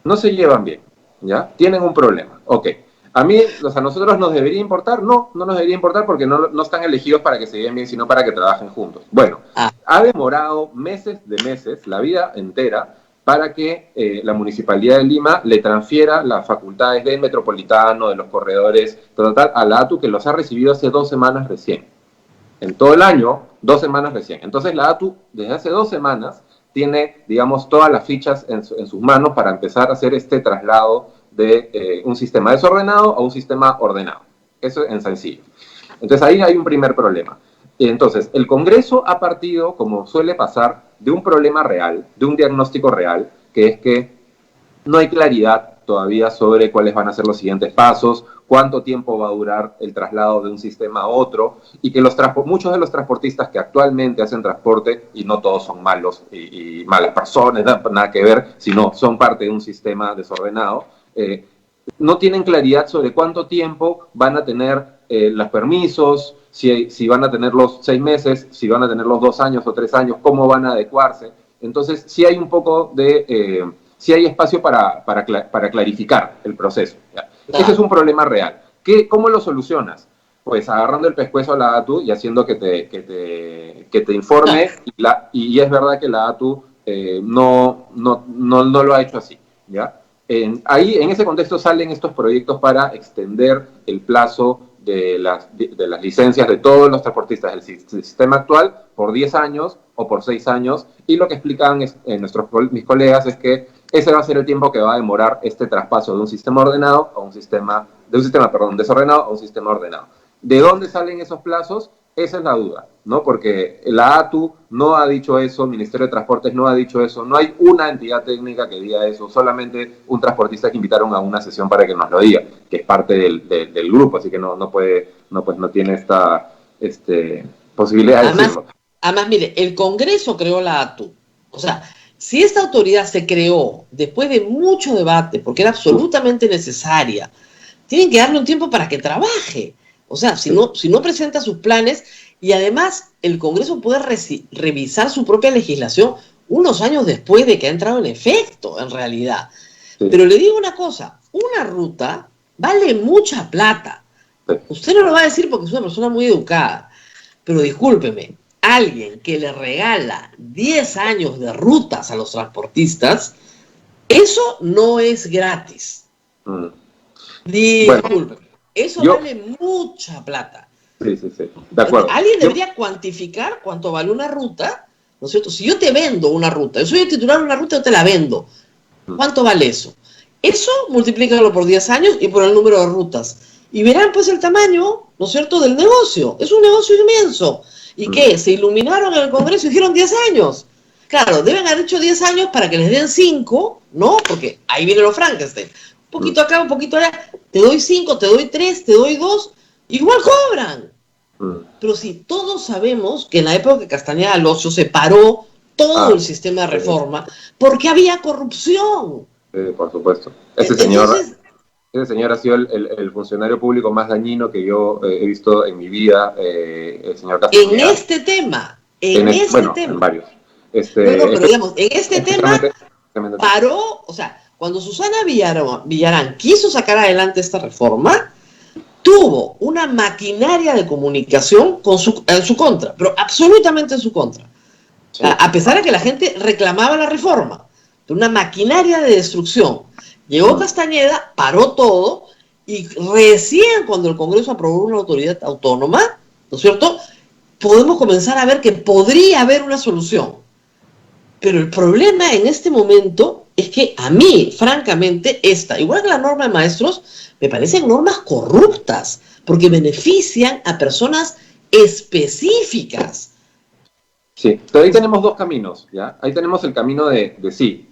no se llevan bien, ¿ya? Tienen un problema. Ok. A nosotros nos debería importar, no nos debería importar porque no están elegidos para que se lleven bien, sino para que trabajen juntos. Bueno, ha demorado meses de meses, la vida entera, para que la Municipalidad de Lima le transfiera las facultades del metropolitano, de los corredores, total, a la ATU, que los ha recibido hace 2 semanas recién. En todo el año, 2 semanas recién. Entonces la ATU, desde hace 2 semanas, tiene, digamos, todas las fichas en sus manos para empezar a hacer este traslado de un sistema desordenado a un sistema ordenado. Eso en sencillo. Entonces ahí hay un primer problema. Entonces, el Congreso ha partido, como suele pasar, de un problema real, de un diagnóstico real, que es que no hay claridad todavía sobre cuáles van a ser los siguientes pasos, cuánto tiempo va a durar el traslado de un sistema a otro, y que muchos de los transportistas que actualmente hacen transporte, y no todos son malos y malas personas, nada que ver, sino son parte de un sistema desordenado, no tienen claridad sobre cuánto tiempo van a tener los permisos, si van a tener los 6 meses, si van a tener los 2 años o 3 años, cómo van a adecuarse. Entonces, sí hay un poco de... sí hay espacio para clarificar el proceso. ¿Ya? Ese es un problema real. ¿Cómo lo solucionas? Pues agarrando el pescuezo a la ATU y haciendo que te informe, y es verdad que la ATU no lo ha hecho así, ¿ya? Ahí, en ese contexto, salen estos proyectos para extender el plazo de las licencias de todos los transportistas del sistema actual por 10 años o por 6 años, y lo que explican mis colegas es que ese va a ser el tiempo que va a demorar este traspaso de un sistema ordenado a un sistema, desordenado a un sistema ordenado. ¿De dónde salen esos plazos? Esa es la duda, ¿no? Porque la ATU no ha dicho eso, el Ministerio de Transportes no ha dicho eso, no hay una entidad técnica que diga eso, solamente un transportista que invitaron a una sesión para que nos lo diga, que es parte del grupo, así que no tiene esta posibilidad de decirlo. Además, mire, el Congreso creó la ATU. O sea, si esta autoridad se creó después de mucho debate, porque era absolutamente necesaria, tienen que darle un tiempo para que trabaje. O sea, si no presenta sus planes, y además el Congreso puede revisar su propia legislación unos años después de que ha entrado en efecto, en realidad. Sí. Pero le digo una cosa, una ruta vale mucha plata. Usted no lo va a decir porque es una persona muy educada, pero discúlpeme, alguien que le regala 10 años de rutas a los transportistas, eso no es gratis. Discúlpeme. Eso vale mucha plata. Sí, de acuerdo. Alguien debería cuantificar cuánto vale una ruta, ¿no es cierto? Si yo te vendo una ruta, yo soy el titular de una ruta, yo te la vendo. ¿Cuánto vale eso? Eso multiplícalo por 10 años y por el número de rutas. Y verán pues el tamaño, ¿no es cierto?, del negocio. Es un negocio inmenso. ¿Y qué? Se iluminaron en el Congreso y dijeron 10 años. Claro, deben haber hecho 10 años para que les den 5, ¿no? Porque ahí viene los Frankenstein. Un poquito acá, un poquito allá, te doy 5, te doy 3, te doy 2, igual cobran. Pero si todos sabemos que en la época de Castañeda al Ocio se paró todo el sistema de reforma porque había corrupción. Por supuesto. Ese señor ha sido el funcionario público más dañino que yo he visto en mi vida, el señor Castañeda. En este tema, en varios. Pero digamos, en este tema paró, o sea, cuando Susana Villarán quiso sacar adelante esta reforma, tuvo una maquinaria de comunicación en su contra, pero absolutamente en su contra. Sí. A pesar de que la gente reclamaba la reforma, una maquinaria de destrucción. Llegó Castañeda, paró todo, y recién cuando el Congreso aprobó una autoridad autónoma, ¿no es cierto?, podemos comenzar a ver que podría haber una solución. Pero el problema en este momento es que a mí, francamente, igual que la norma de maestros, me parecen normas corruptas, porque benefician a personas específicas. Sí, pero ahí tenemos dos caminos, ¿ya? Ahí tenemos el camino de sí,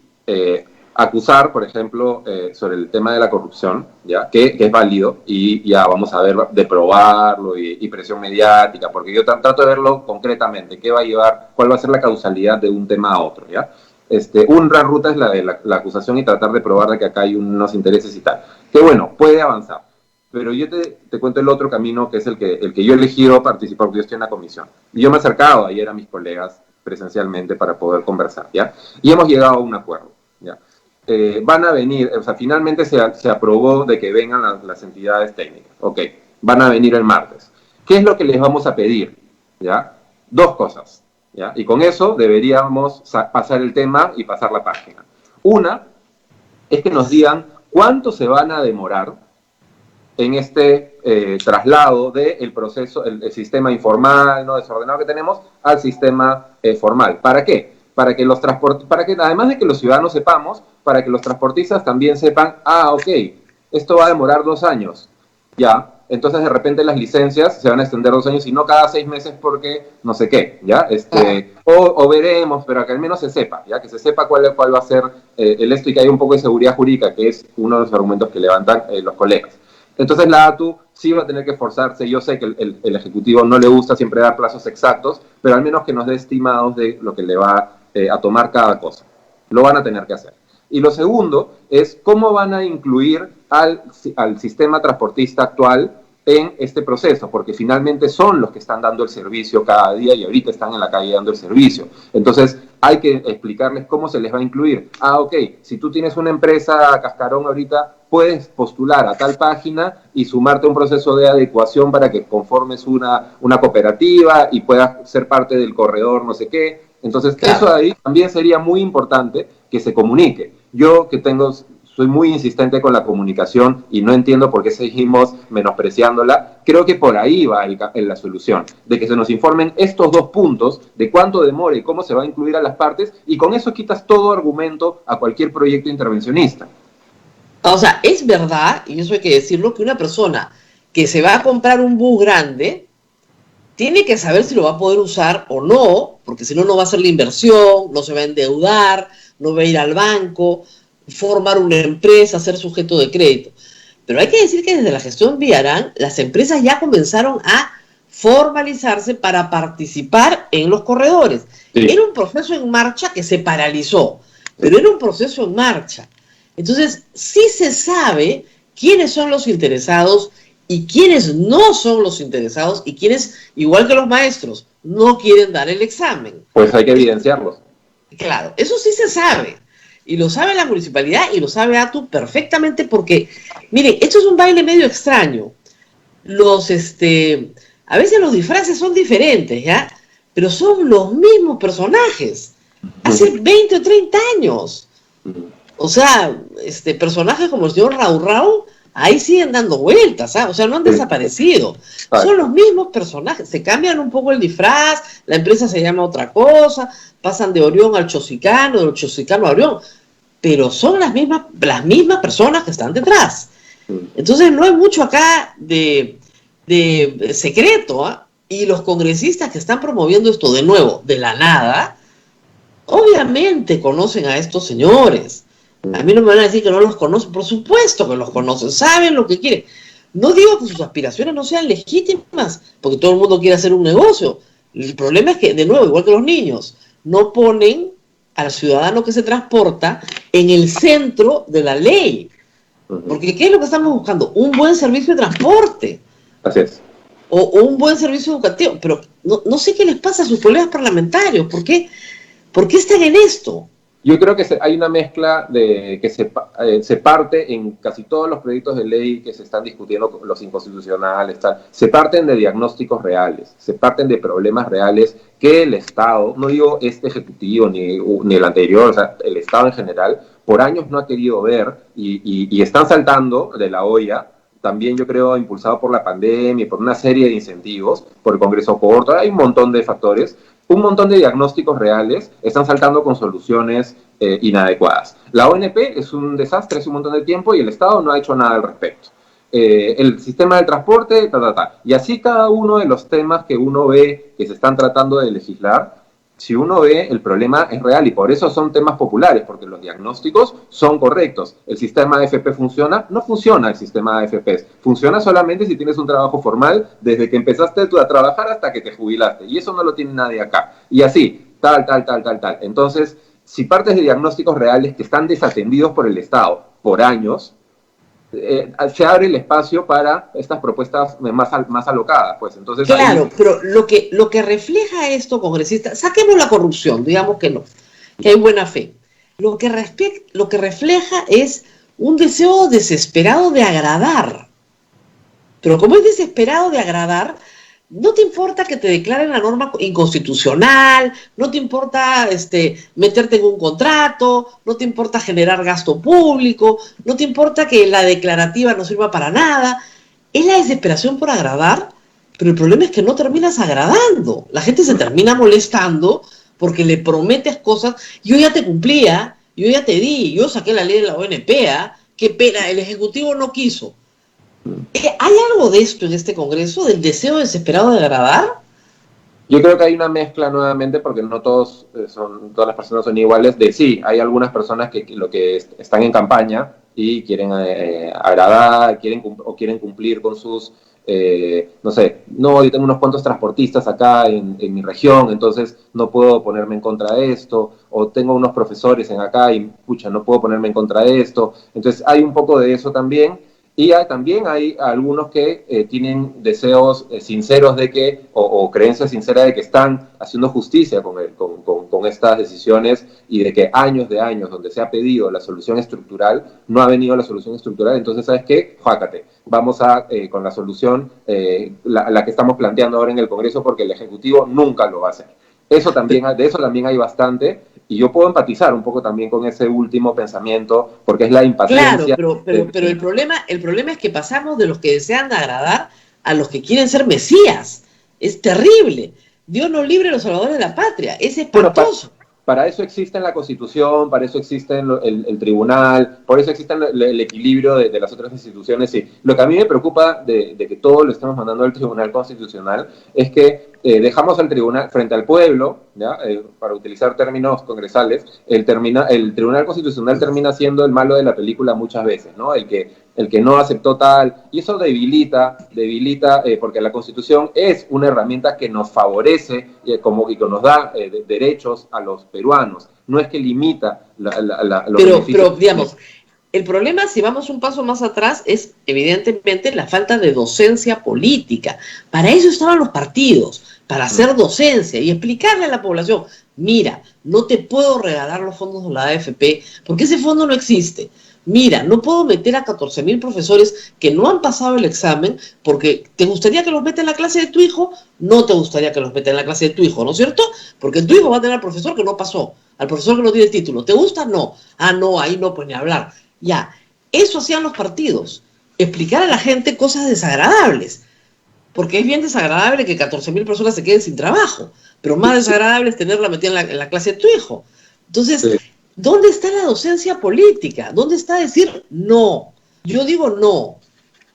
acusar, por ejemplo, sobre el tema de la corrupción, ¿ya? Que es válido, y ya vamos a ver de probarlo y presión mediática, porque yo trato de verlo concretamente, qué va a llevar, cuál va a ser la causalidad de un tema a otro, ¿ya? Una ruta es la de la acusación y tratar de probar de que acá hay unos intereses y tal. Que bueno, puede avanzar. Pero yo te cuento el otro camino, que es el que yo he elegido participar, porque yo estoy en la comisión. Y yo me he acercado ayer a mis colegas presencialmente para poder conversar, ¿ya? Y hemos llegado a un acuerdo, ¿ya? Van a venir, o sea, finalmente se aprobó de que vengan las entidades técnicas. Ok, van a venir el martes. ¿Qué es lo que les vamos a pedir? ¿Ya? Dos cosas, ¿ya? Y con eso deberíamos pasar el tema y pasar la página. Una es que nos digan cuánto se van a demorar en este traslado del proceso, el sistema informal, no desordenado que tenemos, al sistema formal. ¿Para qué? Para que además de que los ciudadanos sepamos, para que los transportistas también sepan, ok, esto va a demorar 2 años, ya, entonces de repente las licencias se van a extender 2 años y no cada 6 meses porque no sé qué, ya, o veremos, pero que al menos se sepa, ya, que se sepa cuál va a ser el esto y que haya un poco de seguridad jurídica, que es uno de los argumentos que levantan los colegas. Entonces la ATU sí va a tener que esforzarse. Yo sé que el Ejecutivo no le gusta siempre dar plazos exactos, pero al menos que nos dé estimados de lo que le va a tomar cada cosa. Lo van a tener que hacer. Y lo segundo es cómo van a incluir al sistema transportista actual en este proceso, porque finalmente son los que están dando el servicio cada día y ahorita están en la calle dando el servicio. Entonces hay que explicarles cómo se les va a incluir. Ok, si tú tienes una empresa cascarón ahorita, puedes postular a tal página y sumarte a un proceso de adecuación para que conformes una cooperativa y puedas ser parte del corredor no sé qué. Entonces, claro, eso de ahí también sería muy importante que se comunique. Yo soy muy insistente con la comunicación y no entiendo por qué seguimos menospreciándola. Creo que por ahí va la solución, de que se nos informen estos 2 puntos, de cuánto demora y cómo se va a incluir a las partes, y con eso quitas todo argumento a cualquier proyecto intervencionista. O sea, es verdad, y eso hay que decirlo, que una persona que se va a comprar un bus grande tiene que saber si lo va a poder usar o no, porque si no, no va a hacer la inversión, no se va a endeudar, no va a ir al banco, formar una empresa, ser sujeto de crédito. Pero hay que decir que desde la gestión Villarán, las empresas ya comenzaron a formalizarse para participar en los corredores. Sí. Era un proceso en marcha que se paralizó, pero era un proceso en marcha. Entonces, sí se sabe quiénes son los interesados y quiénes no son los interesados y quiénes, igual que los maestros, no quieren dar el examen. Pues hay que evidenciarlos. Claro, eso sí se sabe. Y lo sabe la municipalidad y lo sabe ATU perfectamente porque, miren, esto es un baile medio extraño. A veces los disfraces son diferentes, ¿ya? Pero son los mismos personajes. Hace 20 o 30 años. O sea, personajes como el señor Raúl Raúl, ahí siguen dando vueltas, ¿sabes? O sea, no han desaparecido. Son los mismos personajes. Se cambian un poco el disfraz, la empresa se llama otra cosa, pasan de Orión al Chosicano, del Chosicano a Orión, pero son las mismas personas que están detrás. Entonces no hay mucho acá de secreto, ¿eh? Y los congresistas que están promoviendo esto de nuevo, de la nada, obviamente conocen a estos señores. A mí no me van a decir que no los conocen, por supuesto que los conocen, saben lo que quieren. No digo que sus aspiraciones no sean legítimas, porque todo el mundo quiere hacer un negocio. El problema es que, de nuevo, igual que los niños, no ponen al ciudadano que se transporta en el centro de la ley. Porque ¿qué es lo que estamos buscando? Un buen servicio de transporte. Así es. O un buen servicio educativo. Pero no sé qué les pasa a sus colegas parlamentarios. ¿Por qué están en esto? Yo creo que hay una mezcla de que se parte en casi todos los proyectos de ley que se están discutiendo, los inconstitucionales, se parten de diagnósticos reales, se parten de problemas reales que el Estado, no digo este ejecutivo ni el anterior, o sea, el Estado en general, por años no ha querido ver y están saltando de la olla. También yo creo impulsado por la pandemia y por una serie de incentivos, por el Congreso corto, hay un montón de factores, un montón de diagnósticos reales están saltando con soluciones inadecuadas. La ONP es un desastre hace un montón de tiempo y el Estado no ha hecho nada al respecto. El sistema del transporte, y así cada uno de los temas que uno ve que se están tratando de legislar, si uno ve, el problema es real y por eso son temas populares, porque los diagnósticos son correctos. ¿El sistema AFP funciona? No funciona el sistema AFP. Funciona solamente si tienes un trabajo formal desde que empezaste tú a trabajar hasta que te jubilaste. Y eso no lo tiene nadie acá. Y así, tal. Entonces, si partes de diagnósticos reales que están desatendidos por el Estado por años, se abre el espacio para estas propuestas más alocadas, pues. Entonces, claro, pero lo que refleja esto, congresista, saquemos la corrupción, digamos que no, que hay buena fe. Lo que refleja es un deseo desesperado de agradar. Pero como es desesperado de agradar, no te importa que te declaren la norma inconstitucional, no te importa meterte en un contrato, no te importa generar gasto público, no te importa que la declarativa no sirva para nada. Es la desesperación por agradar, pero el problema es que no terminas agradando. La gente se termina molestando porque le prometes cosas. Yo ya te cumplía, yo ya te di, yo saqué la ley de la ONP, qué pena, el Ejecutivo no quiso. ¿Hay algo de esto en este Congreso, del deseo desesperado de agradar? Yo creo que hay una mezcla nuevamente, porque no todas las personas son iguales, de sí, hay algunas personas que están en campaña y quieren agradar, quieren cumplir con sus, yo tengo unos cuantos transportistas acá en mi región, entonces no puedo ponerme en contra de esto, o tengo unos profesores acá y, no puedo ponerme en contra de esto. Entonces hay un poco de eso también. Y también hay algunos que tienen deseos sinceros de que, o creencias sinceras de que están haciendo justicia con estas decisiones y de que años donde se ha pedido la solución estructural, no ha venido la solución estructural. Entonces, ¿sabes qué? Jácate. Vamos con la solución, la que estamos planteando ahora en el Congreso, porque el Ejecutivo nunca lo va a hacer. De eso también hay bastante. Y yo puedo empatizar un poco también con ese último pensamiento, porque es la impaciencia. Claro, pero el problema es que pasamos de los que desean agradar a los que quieren ser mesías. Es terrible. Dios nos libre a los salvadores de la patria. Es espantoso. Para eso existe la Constitución, para eso existe el Tribunal, por eso existe el equilibrio de las otras instituciones. Sí. Lo que a mí me preocupa de que todo lo estemos mandando al Tribunal Constitucional es que dejamos al Tribunal frente al pueblo, ¿ya? Para utilizar términos congresales, el Tribunal Constitucional termina siendo el malo de la película muchas veces, ¿no? El que no aceptó tal, y eso debilita, porque la Constitución es una herramienta que nos favorece y que nos da derechos a los peruanos, no es que limita los beneficios. Pero, digamos, el problema, si vamos un paso más atrás, es evidentemente la falta de docencia política. Para eso estaban los partidos, para hacer docencia y explicarle a la población, mira, no te puedo regalar los fondos de la AFP porque ese fondo no existe. Mira, no puedo meter a 14.000 profesores que no han pasado el examen porque ¿te gustaría que los meta en la clase de tu hijo? No te gustaría que los meta en la clase de tu hijo, ¿no es cierto? Porque tu hijo va a tener al profesor que no pasó, al profesor que no tiene título. ¿Te gusta? No. No, ahí no, pues ni hablar. Ya, eso hacían los partidos, explicar a la gente cosas desagradables, porque es bien desagradable que 14.000 personas se queden sin trabajo, pero más desagradable es tenerla metida en la clase de tu hijo. Entonces, sí. ¿Dónde está la docencia política? ¿Dónde está decir no? Yo digo no.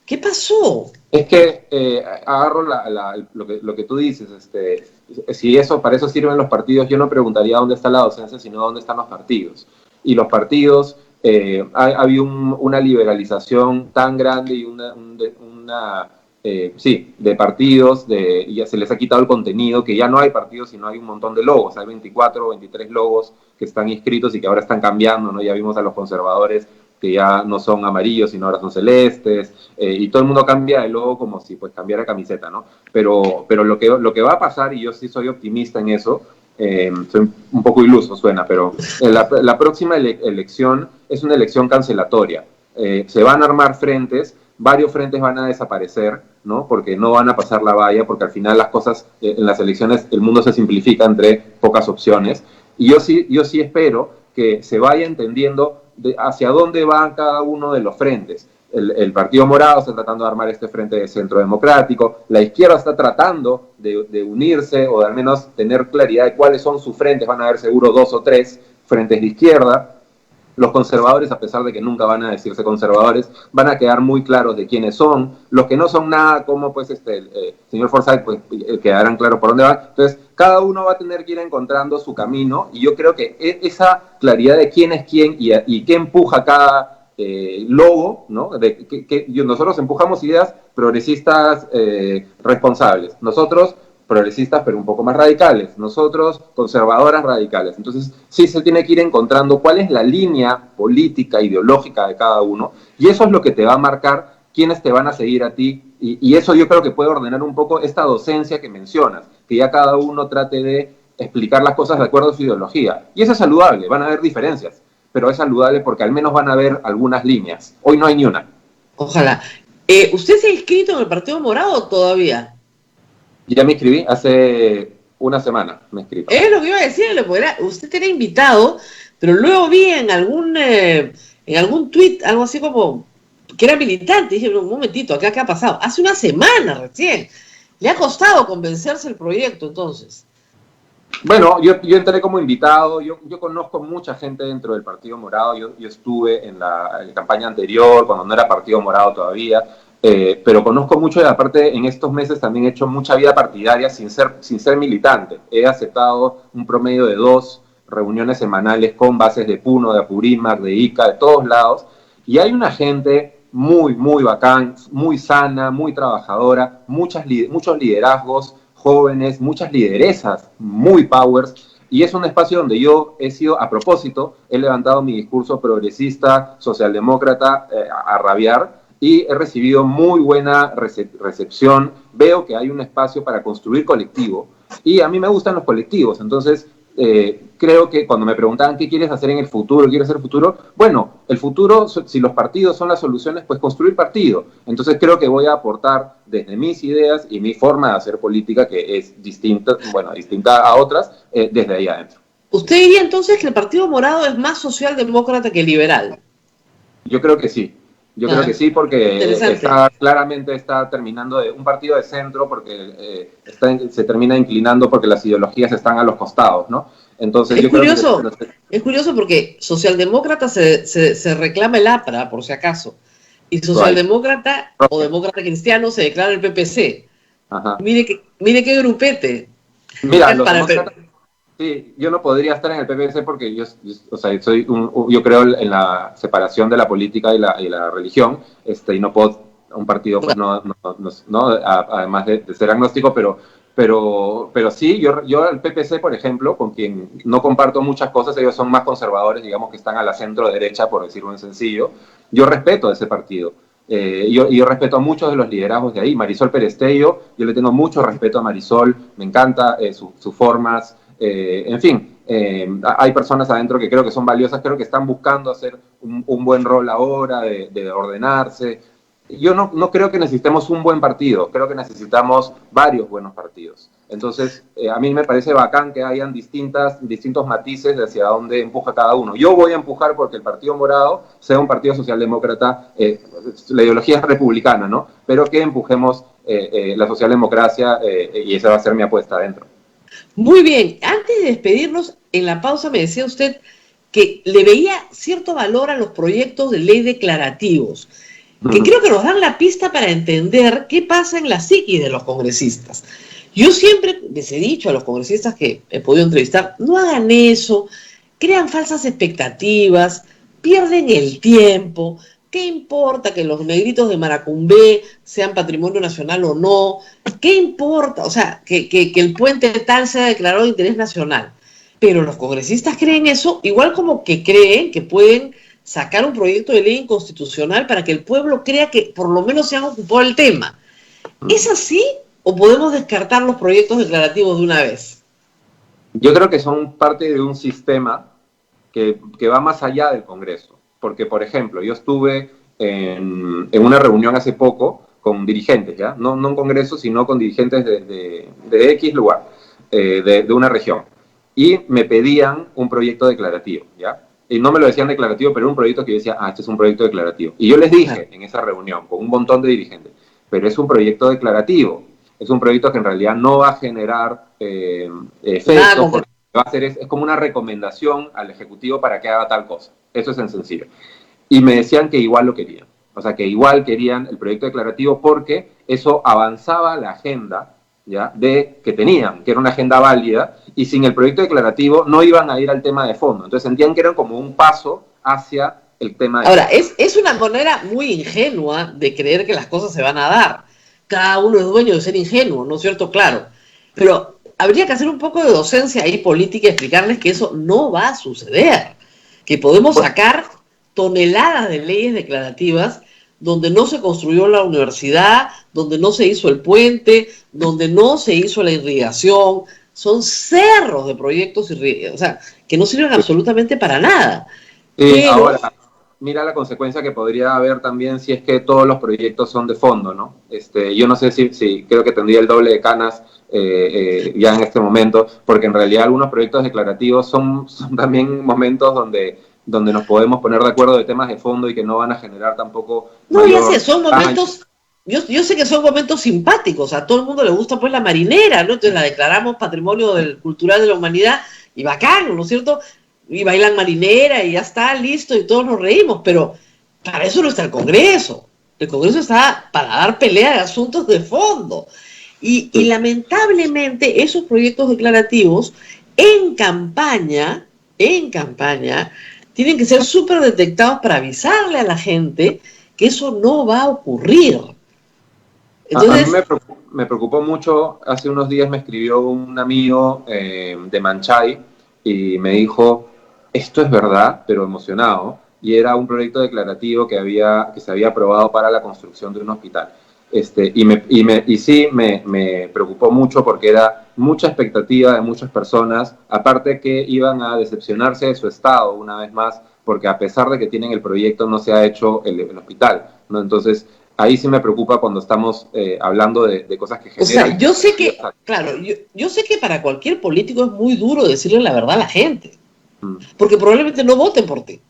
¿Qué pasó? Es que agarro lo que tú dices, si para eso sirven los partidos, yo no preguntaría dónde está la docencia, sino dónde están los partidos. Y los partidos, ha habido una liberalización tan grande y de partidos, y ya se les ha quitado el contenido, que ya no hay partidos, sino hay un montón de logos, hay 24 o 23 logos que están inscritos y que ahora están cambiando, ¿no? Ya vimos a los conservadores que ya no son amarillos, sino ahora son celestes, y todo el mundo cambia de logo como si pues cambiara camiseta, ¿no? Pero lo que va a pasar, y yo sí soy optimista en eso, soy un poco iluso, suena, pero la próxima elección es una elección cancelatoria. Se van a armar frentes, varios frentes van a desaparecer, ¿no? Porque no van a pasar la valla, porque al final las cosas en las elecciones, el mundo se simplifica entre pocas opciones. Y yo sí espero que se vaya entendiendo hacia dónde van cada uno de los frentes. El Partido Morado está tratando de armar este frente de centro democrático, la izquierda está tratando de unirse o de al menos tener claridad de cuáles son sus frentes, van a haber seguro 2 o 3 frentes de izquierda. Los conservadores, a pesar de que nunca van a decirse conservadores, van a quedar muy claros de quiénes son. Los que no son nada, como pues el señor Forsyth, pues quedarán claros por dónde van. Entonces, cada uno va a tener que ir encontrando su camino, y yo creo que esa claridad de quién es quién y qué empuja cada logo, ¿no? Nosotros empujamos ideas progresistas responsables. Nosotros progresistas, pero un poco más radicales. Nosotros, conservadoras radicales. Entonces, sí se tiene que ir encontrando cuál es la línea política, ideológica de cada uno, y eso es lo que te va a marcar quiénes te van a seguir a ti, y eso yo creo que puede ordenar un poco esta docencia que mencionas, que ya cada uno trate de explicar las cosas de acuerdo a su ideología. Y eso es saludable, van a haber diferencias, pero es saludable porque al menos van a haber algunas líneas. Hoy no hay ni una. Ojalá. ¿Usted se ha inscrito en el Partido Morado todavía? Ya me inscribí, hace una semana me inscribí. Es lo que iba a decirle, porque usted era invitado, pero luego vi en algún tuit, algo así como que era militante. Dije, un momentito, ¿acá qué ha pasado? Hace una semana recién. ¿Le ha costado convencerse el proyecto entonces? Bueno, yo entré como invitado, yo conozco mucha gente dentro del Partido Morado, yo estuve en la campaña anterior, cuando no era Partido Morado todavía, pero conozco mucho, y aparte en estos meses también he hecho mucha vida partidaria sin ser militante. He aceptado un promedio de 2 reuniones semanales con bases de Puno, de Apurímac, de Ica, de todos lados, y hay una gente muy, muy bacán, muy sana, muy trabajadora, muchos liderazgos jóvenes, muchas lideresas muy powers, y es un espacio donde yo he sido, a propósito, he levantado mi discurso progresista, socialdemócrata a rabiar, y he recibido muy buena recepción. Veo que hay un espacio para construir colectivo, y a mí me gustan los colectivos. Entonces creo que cuando me preguntaban qué quieres hacer en el futuro, ¿quieres hacer futuro? Bueno, el futuro, si los partidos son las soluciones, pues construir partido. Entonces creo que voy a aportar desde mis ideas y mi forma de hacer política, que es distinta a otras, desde ahí adentro. ¿Usted diría entonces que el Partido Morado es más socialdemócrata que liberal? Yo creo que sí. Yo creo que sí, porque claramente está terminando de un partido de centro, porque se termina inclinando porque las ideologías están a los costados, ¿no? Entonces, es curioso porque socialdemócrata se reclama el APRA, por si acaso, y socialdemócrata o demócrata cristiano se declara el PPC. Ajá. Mire qué grupete. Mira, sí, yo no podría estar en el PPC porque yo creo en la separación de la política y la religión, y no puedo, un partido pues no además de ser agnóstico, pero sí, yo el PPC, por ejemplo, con quien no comparto muchas cosas, ellos son más conservadores, digamos que están a la centro derecha, por decirlo en sencillo. Yo respeto a ese partido. Yo respeto a muchos de los liderazgos de ahí. Marisol Perestello, yo le tengo mucho respeto a Marisol, me encanta sus formas. En fin, hay personas adentro que creo que son valiosas, creo que están buscando hacer un buen rol ahora, de ordenarse. Yo no creo que necesitemos un buen partido, creo que necesitamos varios buenos partidos. Entonces, a mí me parece bacán que hayan distintos matices de hacia dónde empuja cada uno. Yo voy a empujar porque el Partido Morado sea un partido socialdemócrata, la ideología es republicana, ¿no? Pero que empujemos la socialdemocracia, y esa va a ser mi apuesta adentro. Muy bien, antes de despedirnos, en la pausa me decía usted que le veía cierto valor a los proyectos de ley declarativos, que creo que nos dan la pista para entender qué pasa en la psiquis de los congresistas. Yo siempre les he dicho a los congresistas que he podido entrevistar, no hagan eso, crean falsas expectativas, pierden el tiempo. ¿Qué importa que los negritos de Maracumbé sean patrimonio nacional o no? ¿Qué importa? O sea, que el puente tal sea declarado de interés nacional. Pero los congresistas creen eso, igual como que creen que pueden sacar un proyecto de ley inconstitucional para que el pueblo crea que por lo menos se han ocupado del tema. ¿Es así o podemos descartar los proyectos declarativos de una vez? Yo creo que son parte de un sistema que va más allá del Congreso. Porque, por ejemplo, yo estuve en una reunión hace poco con dirigentes, ¿ya? No un congreso, sino con dirigentes de X lugar, de una región. Y me pedían un proyecto declarativo, ¿ya? Y no me lo decían declarativo, pero era un proyecto que yo decía, este es un proyecto declarativo. Y yo les dije en esa reunión, con un montón de dirigentes, pero es un proyecto declarativo. Es un proyecto que en realidad no va a generar efectos, porque va a hacer es como una recomendación al Ejecutivo para que haga tal cosa. Eso es en sencillo. Y me decían que igual lo querían. O sea, que igual querían el proyecto declarativo porque eso avanzaba la agenda, ¿ya? Que tenían, que era una agenda válida, y sin el proyecto declarativo no iban a ir al tema de fondo. Entonces sentían que era como un paso hacia el tema de Ahora, es una manera muy ingenua de creer que las cosas se van a dar. Cada uno es dueño de ser ingenuo, ¿no es cierto? Claro. Pero habría que hacer un poco de docencia ahí política y explicarles que eso no va a suceder. Que podemos sacar toneladas de leyes declarativas donde no se construyó la universidad, donde no se hizo el puente, donde no se hizo la irrigación. Son cerros de proyectos, o sea, que no sirven absolutamente para nada. Pero, ahora, mira la consecuencia que podría haber también si es que todos los proyectos son de fondo, ¿no? Yo no sé si creo que tendría el doble de canas ya en este momento, porque en realidad algunos proyectos declarativos son también momentos donde nos podemos poner de acuerdo de temas de fondo y que no van a generar tampoco... No, ya sé, son momentos... Yo sé que son momentos simpáticos, a todo el mundo le gusta pues la marinera, ¿no? Entonces la declaramos patrimonio cultural de la humanidad y bacán, ¿no es cierto? Y bailan marinera y ya está, listo, y todos nos reímos, pero para eso no está el Congreso. El Congreso está para dar pelea de asuntos de fondo. Y lamentablemente esos proyectos declarativos en campaña, tienen que ser súper detectados para avisarle a la gente que eso no va a ocurrir. Entonces, a mí me preocupó mucho, hace unos días me escribió un amigo de Manchay y me dijo, esto es verdad, pero emocionado, y era un proyecto declarativo que se había aprobado para la construcción de un hospital. Y sí me preocupó mucho porque era mucha expectativa de muchas personas, aparte que iban a decepcionarse de su estado una vez más, porque a pesar de que tienen el proyecto no se ha hecho el hospital, ¿no? Entonces, ahí sí me preocupa cuando estamos hablando de cosas que generan... O sea, yo sé que, claro, yo sé que para cualquier político es muy duro decirle la verdad a la gente, porque probablemente no voten por ti.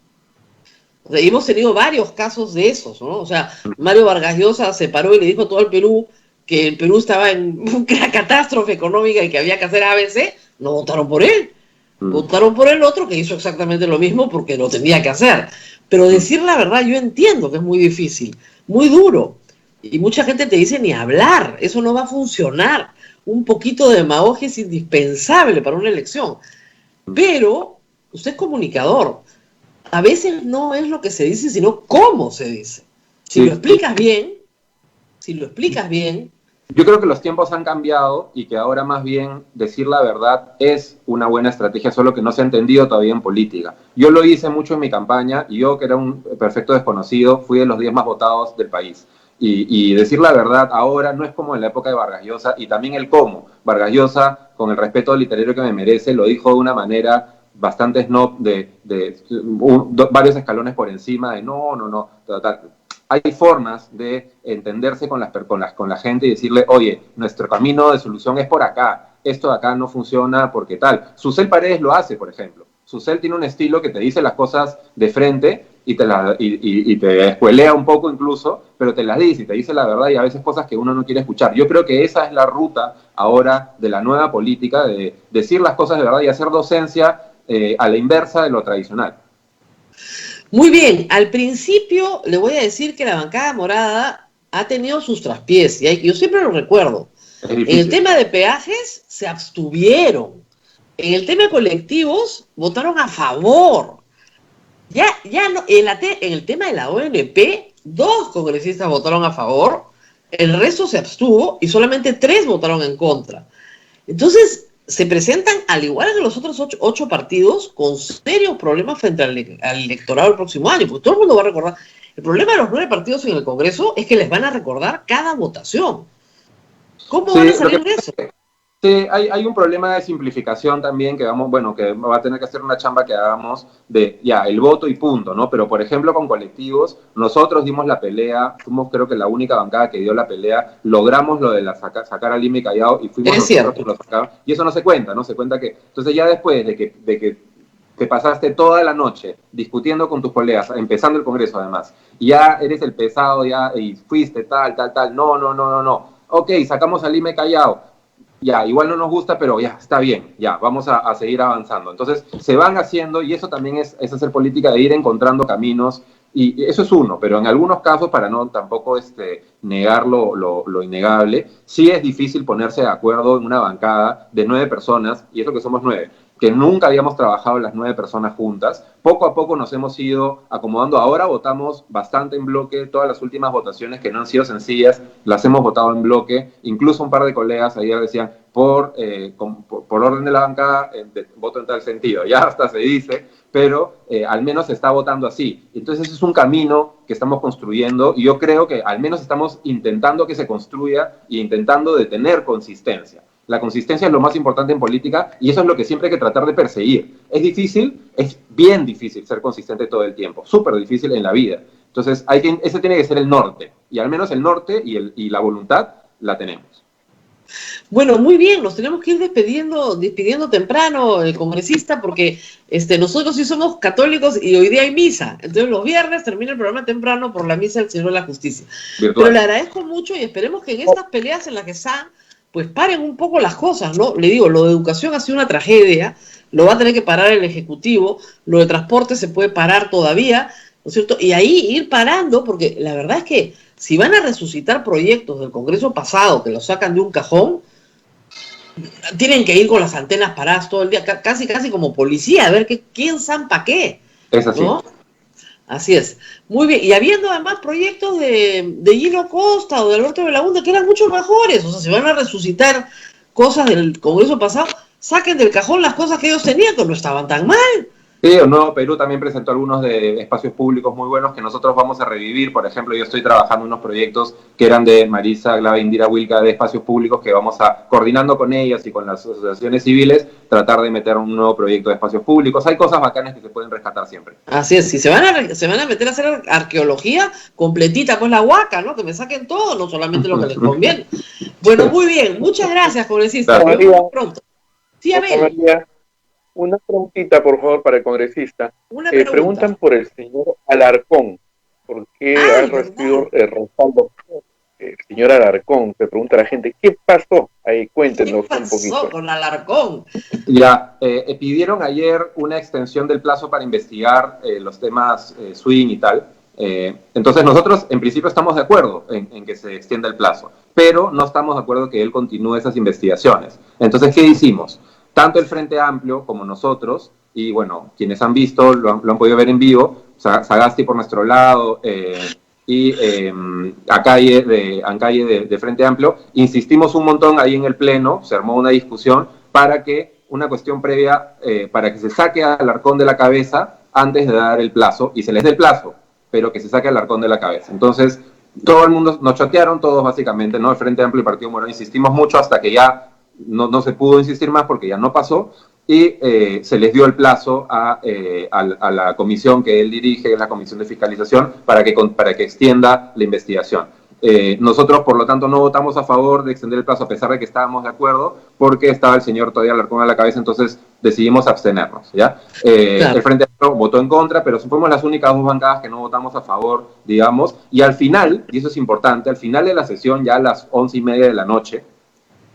O sea, hemos tenido varios casos de esos, ¿no? O sea, Mario Vargas Llosa se paró y le dijo a todo el Perú que el Perú estaba en una catástrofe económica y que había que hacer ABC, no votaron por él. Votaron por el otro que hizo exactamente lo mismo porque lo tenía que hacer. Pero decir la verdad yo entiendo que es muy difícil, muy duro. Y mucha gente te dice ni hablar, eso no va a funcionar. Un poquito de demagogia es indispensable para una elección. Pero usted es comunicador. A veces no es lo que se dice, sino cómo se dice. Si lo explicas bien, yo creo que los tiempos han cambiado y que ahora más bien decir la verdad es una buena estrategia, solo que no se ha entendido todavía en política. Yo lo hice mucho en mi campaña y yo, que era un perfecto desconocido, fui de los 10 más votados del país. Y decir la verdad ahora no es como en la época de Vargas Llosa, y también el cómo. Vargas Llosa, con el respeto literario que me merece, lo dijo de una manera bastante snob, varios escalones por encima de no, hay formas de entenderse con la gente y decirle, oye, nuestro camino de solución es por acá, esto de acá no funciona porque tal. Susel Paredes lo hace, por ejemplo. Susel tiene un estilo que te dice las cosas de frente y te escuelea un poco incluso, pero te las dice y te dice la verdad y a veces cosas que uno no quiere escuchar. Yo creo que esa es la ruta ahora de la nueva política, de decir las cosas de verdad y hacer docencia a la inversa de lo tradicional. Muy bien, al principio le voy a decir que la bancada morada ha tenido sus traspiés, y yo siempre lo recuerdo. En el tema de peajes se abstuvieron, en el tema de colectivos votaron a favor. Ya no, en el tema de la ONP, 2 congresistas votaron a favor, el resto se abstuvo y solamente 3 votaron en contra. Entonces, se presentan, al igual que los otros 8 partidos, con serios problemas frente al electorado del próximo año, porque todo el mundo va a recordar. El problema de los 9 partidos en el Congreso es que les van a recordar cada votación. ¿Cómo van a salir de eso? Sí, hay un problema de simplificación también que que va a tener que hacer una chamba que hagamos de ya, el voto y punto, ¿no? Pero por ejemplo con colectivos, nosotros dimos la pelea, fuimos creo que la única bancada que dio la pelea, logramos lo de sacar a Lima y Callao y fuimos nosotros que lo sacamos, y eso no se cuenta, ¿no? Se cuenta que, entonces ya después de que te pasaste toda la noche discutiendo con tus colegas, empezando el Congreso además, y ya eres el pesado, ya, y fuiste tal, no. Ok, sacamos a Lima y Callao. Ya, igual no nos gusta, pero ya, está bien, ya, vamos a seguir avanzando. Entonces, se van haciendo, y eso también es hacer política, de ir encontrando caminos, y eso es uno, pero en algunos casos, para no tampoco negar lo innegable, sí es difícil ponerse de acuerdo en una bancada de 9 personas, y eso que somos 9, que nunca habíamos trabajado las 9 personas juntas. Poco a poco nos hemos ido acomodando. Ahora votamos bastante en bloque. Todas las últimas votaciones que no han sido sencillas las hemos votado en bloque. Incluso un par de colegas ayer decían por orden de la bancada, voto en tal sentido. Ya hasta se dice, pero al menos se está votando así. Entonces ese es un camino que estamos construyendo y yo creo que al menos estamos intentando que se construya e intentando de tener consistencia. La consistencia es lo más importante en política y eso es lo que siempre hay que tratar de perseguir. Es difícil, es bien difícil ser consistente todo el tiempo, súper difícil en la vida. Entonces, ese tiene que ser el norte, y al menos el norte y la voluntad la tenemos. Bueno, muy bien, nos tenemos que ir despidiendo temprano, el congresista, porque nosotros sí somos católicos y hoy día hay misa. Entonces los viernes termina el programa temprano por la misa del Señor de la Justicia. Virtual. Pero le agradezco mucho y esperemos que en estas peleas en las que están, pues paren un poco las cosas, ¿no? Le digo, lo de educación ha sido una tragedia, lo va a tener que parar el Ejecutivo, lo de transporte se puede parar todavía, ¿no es cierto? Y ahí ir parando, porque la verdad es que si van a resucitar proyectos del Congreso pasado que los sacan de un cajón, tienen que ir con las antenas paradas todo el día, casi como policía, a ver quién zampa qué. Es así. ¿No? Así es. Muy bien. Y habiendo además proyectos de Gino Costa o de Alberto Belaúnde que eran mucho mejores, o sea, se van a resucitar cosas del Congreso pasado, saquen del cajón las cosas que ellos tenían, que no estaban tan mal. Sí, el Nuevo Perú también presentó algunos de espacios públicos muy buenos que nosotros vamos a revivir. Por ejemplo, yo estoy trabajando en unos proyectos que eran de Marisa Glava e Indira Wilca de espacios públicos que vamos coordinando con ellas y con las asociaciones civiles, tratar de meter un nuevo proyecto de espacios públicos. Hay cosas bacanas que se pueden rescatar siempre. Así es, si se van a meter a hacer arqueología completita, pues la huaca, ¿no? Que me saquen todo, no solamente lo que les conviene. Bueno, muy bien, muchas gracias, congresista. Nos vemos pronto. Sí, Abel. Una preguntita, por favor, para el congresista. Preguntan por el señor Alarcón. ¿Por qué ha recibido el respaldo? El señor Alarcón, se pregunta la gente, ¿qué pasó? Ahí cuéntenos un poquito. ¿Qué pasó con Alarcón? Ya, pidieron ayer una extensión del plazo para investigar los temas swing y tal. Entonces nosotros en principio estamos de acuerdo en que se extienda el plazo, pero no estamos de acuerdo que él continúe esas investigaciones. Entonces, ¿qué hicimos? Tanto el Frente Amplio como nosotros, y bueno, quienes han visto, lo han podido ver en vivo, Sagasti por nuestro lado y Ancalle de Frente Amplio, insistimos un montón ahí en el Pleno, se armó una discusión para que una cuestión previa, para que se saque a Alarcón de la cabeza antes de dar el plazo, y se les dé el plazo, pero que se saque a Alarcón de la cabeza. Entonces, todo el mundo, nos chotearon todos básicamente, ¿no? El Frente Amplio y el Partido Morado, insistimos mucho hasta que ya no se pudo insistir más porque ya no pasó, y se les dio el plazo a la comisión que él dirige, la Comisión de Fiscalización, para que extienda la investigación. Nosotros, por lo tanto, no votamos a favor de extender el plazo, a pesar de que estábamos de acuerdo, porque estaba el señor todavía Alarcón a la cabeza, entonces decidimos abstenernos, ¿ya? Claro. El Frente Amplio votó en contra, pero fuimos las únicas dos bancadas que no votamos a favor, digamos, y al final, y eso es importante, al final de la sesión, ya a las 11:30 de la noche,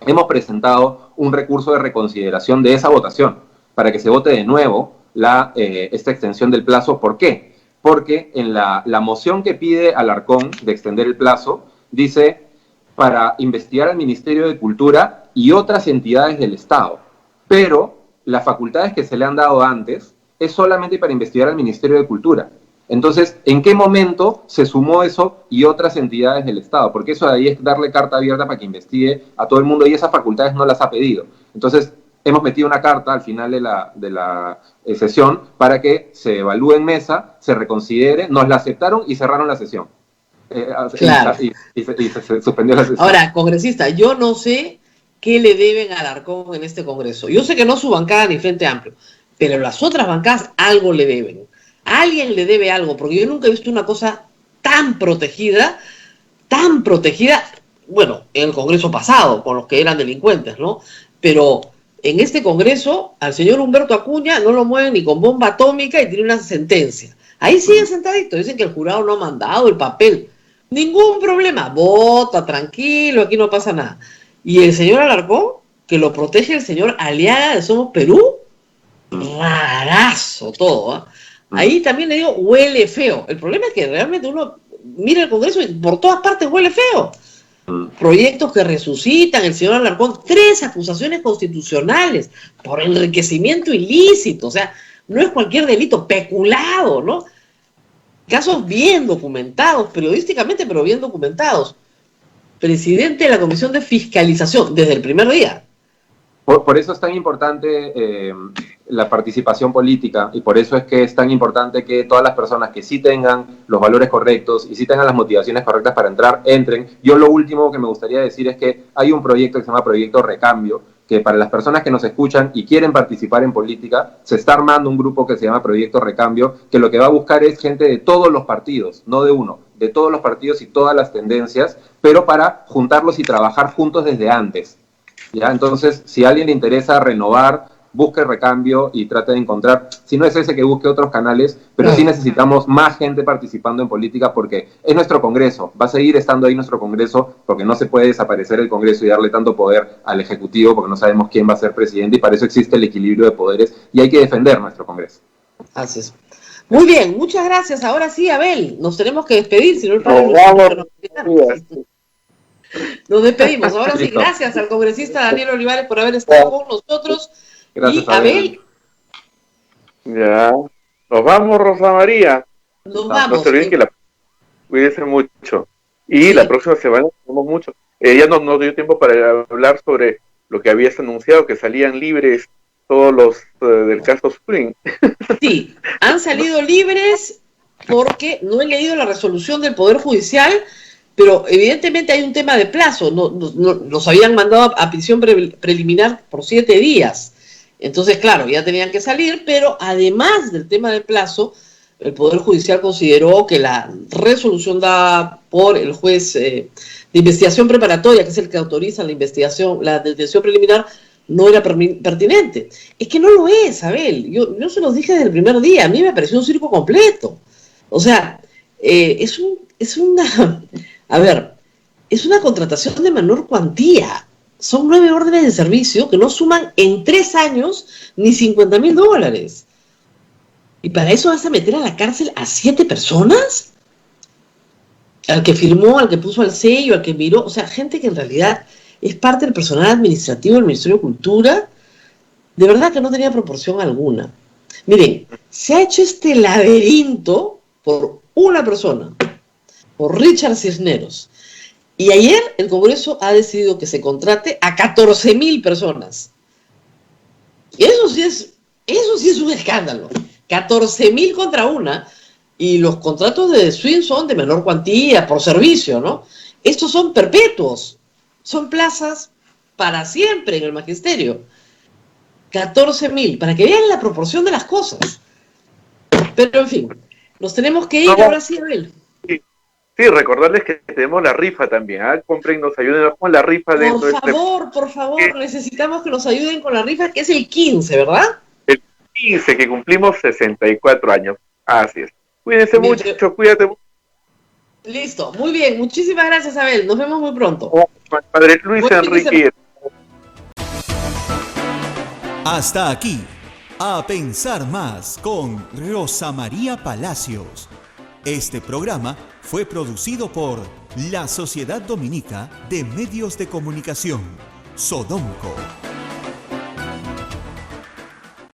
hemos presentado un recurso de reconsideración de esa votación para que se vote de nuevo esta extensión del plazo. ¿Por qué? Porque en la moción que pide Alarcón de extender el plazo, dice para investigar al Ministerio de Cultura y otras entidades del Estado. Pero las facultades que se le han dado antes es solamente para investigar al Ministerio de Cultura. Entonces, ¿en qué momento se sumó eso y otras entidades del Estado? Porque eso de ahí es darle carta abierta para que investigue a todo el mundo y esas facultades no las ha pedido. Entonces, hemos metido una carta al final de la sesión para que se evalúe en mesa, se reconsidere, nos la aceptaron y cerraron la sesión. Claro. Y se suspendió la sesión. Ahora, congresista, yo no sé qué le deben a Alarcón en este Congreso. Yo sé que no su bancada ni Frente Amplio, pero las otras bancadas algo le deben. Alguien le debe algo, porque yo nunca he visto una cosa tan protegida, bueno, en el Congreso pasado, con los que eran delincuentes, ¿no? Pero en este Congreso, al señor Humberto Acuña no lo mueven ni con bomba atómica y tiene una sentencia. Ahí sigue sentadito, dicen que el jurado no ha mandado el papel. Ningún problema, vota, tranquilo, aquí no pasa nada. Y el señor Alarcón, que lo protege el señor Aliaga de Somos Perú, rarazo todo, ¿eh? Ahí también le digo, huele feo. El problema es que realmente uno mira el Congreso y por todas partes huele feo. Proyectos que resucitan, el señor Alarcón, 3 acusaciones constitucionales por enriquecimiento ilícito, o sea, no es cualquier delito, peculado, ¿no? Casos bien documentados, periodísticamente, pero bien documentados. Presidente de la Comisión de Fiscalización, desde el primer día. Por eso es tan importante la participación política y por eso es que es tan importante que todas las personas que sí tengan los valores correctos y sí tengan las motivaciones correctas para entrar, entren. Yo lo último que me gustaría decir es que hay un proyecto que se llama Proyecto Recambio, que para las personas que nos escuchan y quieren participar en política, se está armando un grupo que se llama Proyecto Recambio, que lo que va a buscar es gente de todos los partidos, no de uno, de todos los partidos y todas las tendencias, pero para juntarlos y trabajar juntos desde antes. ¿Ya? Entonces, si a alguien le interesa renovar, busque Recambio y trate de encontrar, si no es ese, que busque otros canales, pero sí necesitamos más gente participando en política porque es nuestro Congreso, va a seguir estando ahí nuestro Congreso porque no se puede desaparecer el Congreso y darle tanto poder al Ejecutivo porque no sabemos quién va a ser presidente y para eso existe el equilibrio de poderes y hay que defender nuestro Congreso. Así es. Muy bien, muchas gracias. Ahora sí, Abel, nos tenemos que despedir, si no el padre nos despedimos. Ahora sí, gracias al congresista Daniel Olivares por haber estado con nosotros. Gracias, y Abel. Ya. Nos vamos, Rosa María. Nos vamos. No se olviden que cuídense mucho. Y sí, la próxima semana tenemos mucho. Ya nos dio tiempo para hablar sobre lo que habías anunciado, que salían libres todos los del caso Spring. Sí, han salido libres porque no he leído la resolución del Poder Judicial, pero evidentemente hay un tema de plazo. Nos habían mandado a prisión preliminar por 7 días. Entonces, claro, ya tenían que salir, pero además del tema del plazo, el Poder Judicial consideró que la resolución dada por el juez de investigación preparatoria, que es el que autoriza la investigación, la detención preliminar, no era pertinente. Es que no lo es, Abel. Yo se los dije desde el primer día. A mí me pareció un circo completo. O sea, es una contratación de menor cuantía. Son 9 órdenes de servicio que no suman en 3 años ni $50,000. ¿Y para eso vas a meter a la cárcel a 7 personas? Al que firmó, al que puso el sello, al que miró. O sea, gente que en realidad es parte del personal administrativo del Ministerio de Cultura. De verdad que no tenía proporción alguna. Miren, se ha hecho este laberinto por una persona, por Richard Cisneros. Y ayer el Congreso ha decidido que se contrate a 14,000 personas. Y eso sí es un escándalo. 14,000 contra una. Y los contratos de swing son de menor cuantía, por servicio, ¿no? Estos son perpetuos. Son plazas para siempre en el magisterio. 14,000, para que vean la proporción de las cosas. Pero en fin, nos tenemos que ir ahora sí, Abel. Sí, recordarles que tenemos la rifa también, ¿eh? Compren, nos ayuden con la rifa. Por favor, necesitamos que nos ayuden con la rifa, que es el 15, ¿verdad? El 15, que cumplimos 64 años. Así es. Cuídense mucho, cuídate mucho. Listo, muy bien, muchísimas gracias, Abel. Nos vemos muy pronto. Padre Luis Enrique. Hasta aquí, A Pensar Más con Rosa María Palacios. Este programa fue producido por la Sociedad Dominica de Medios de Comunicación, Sodomco.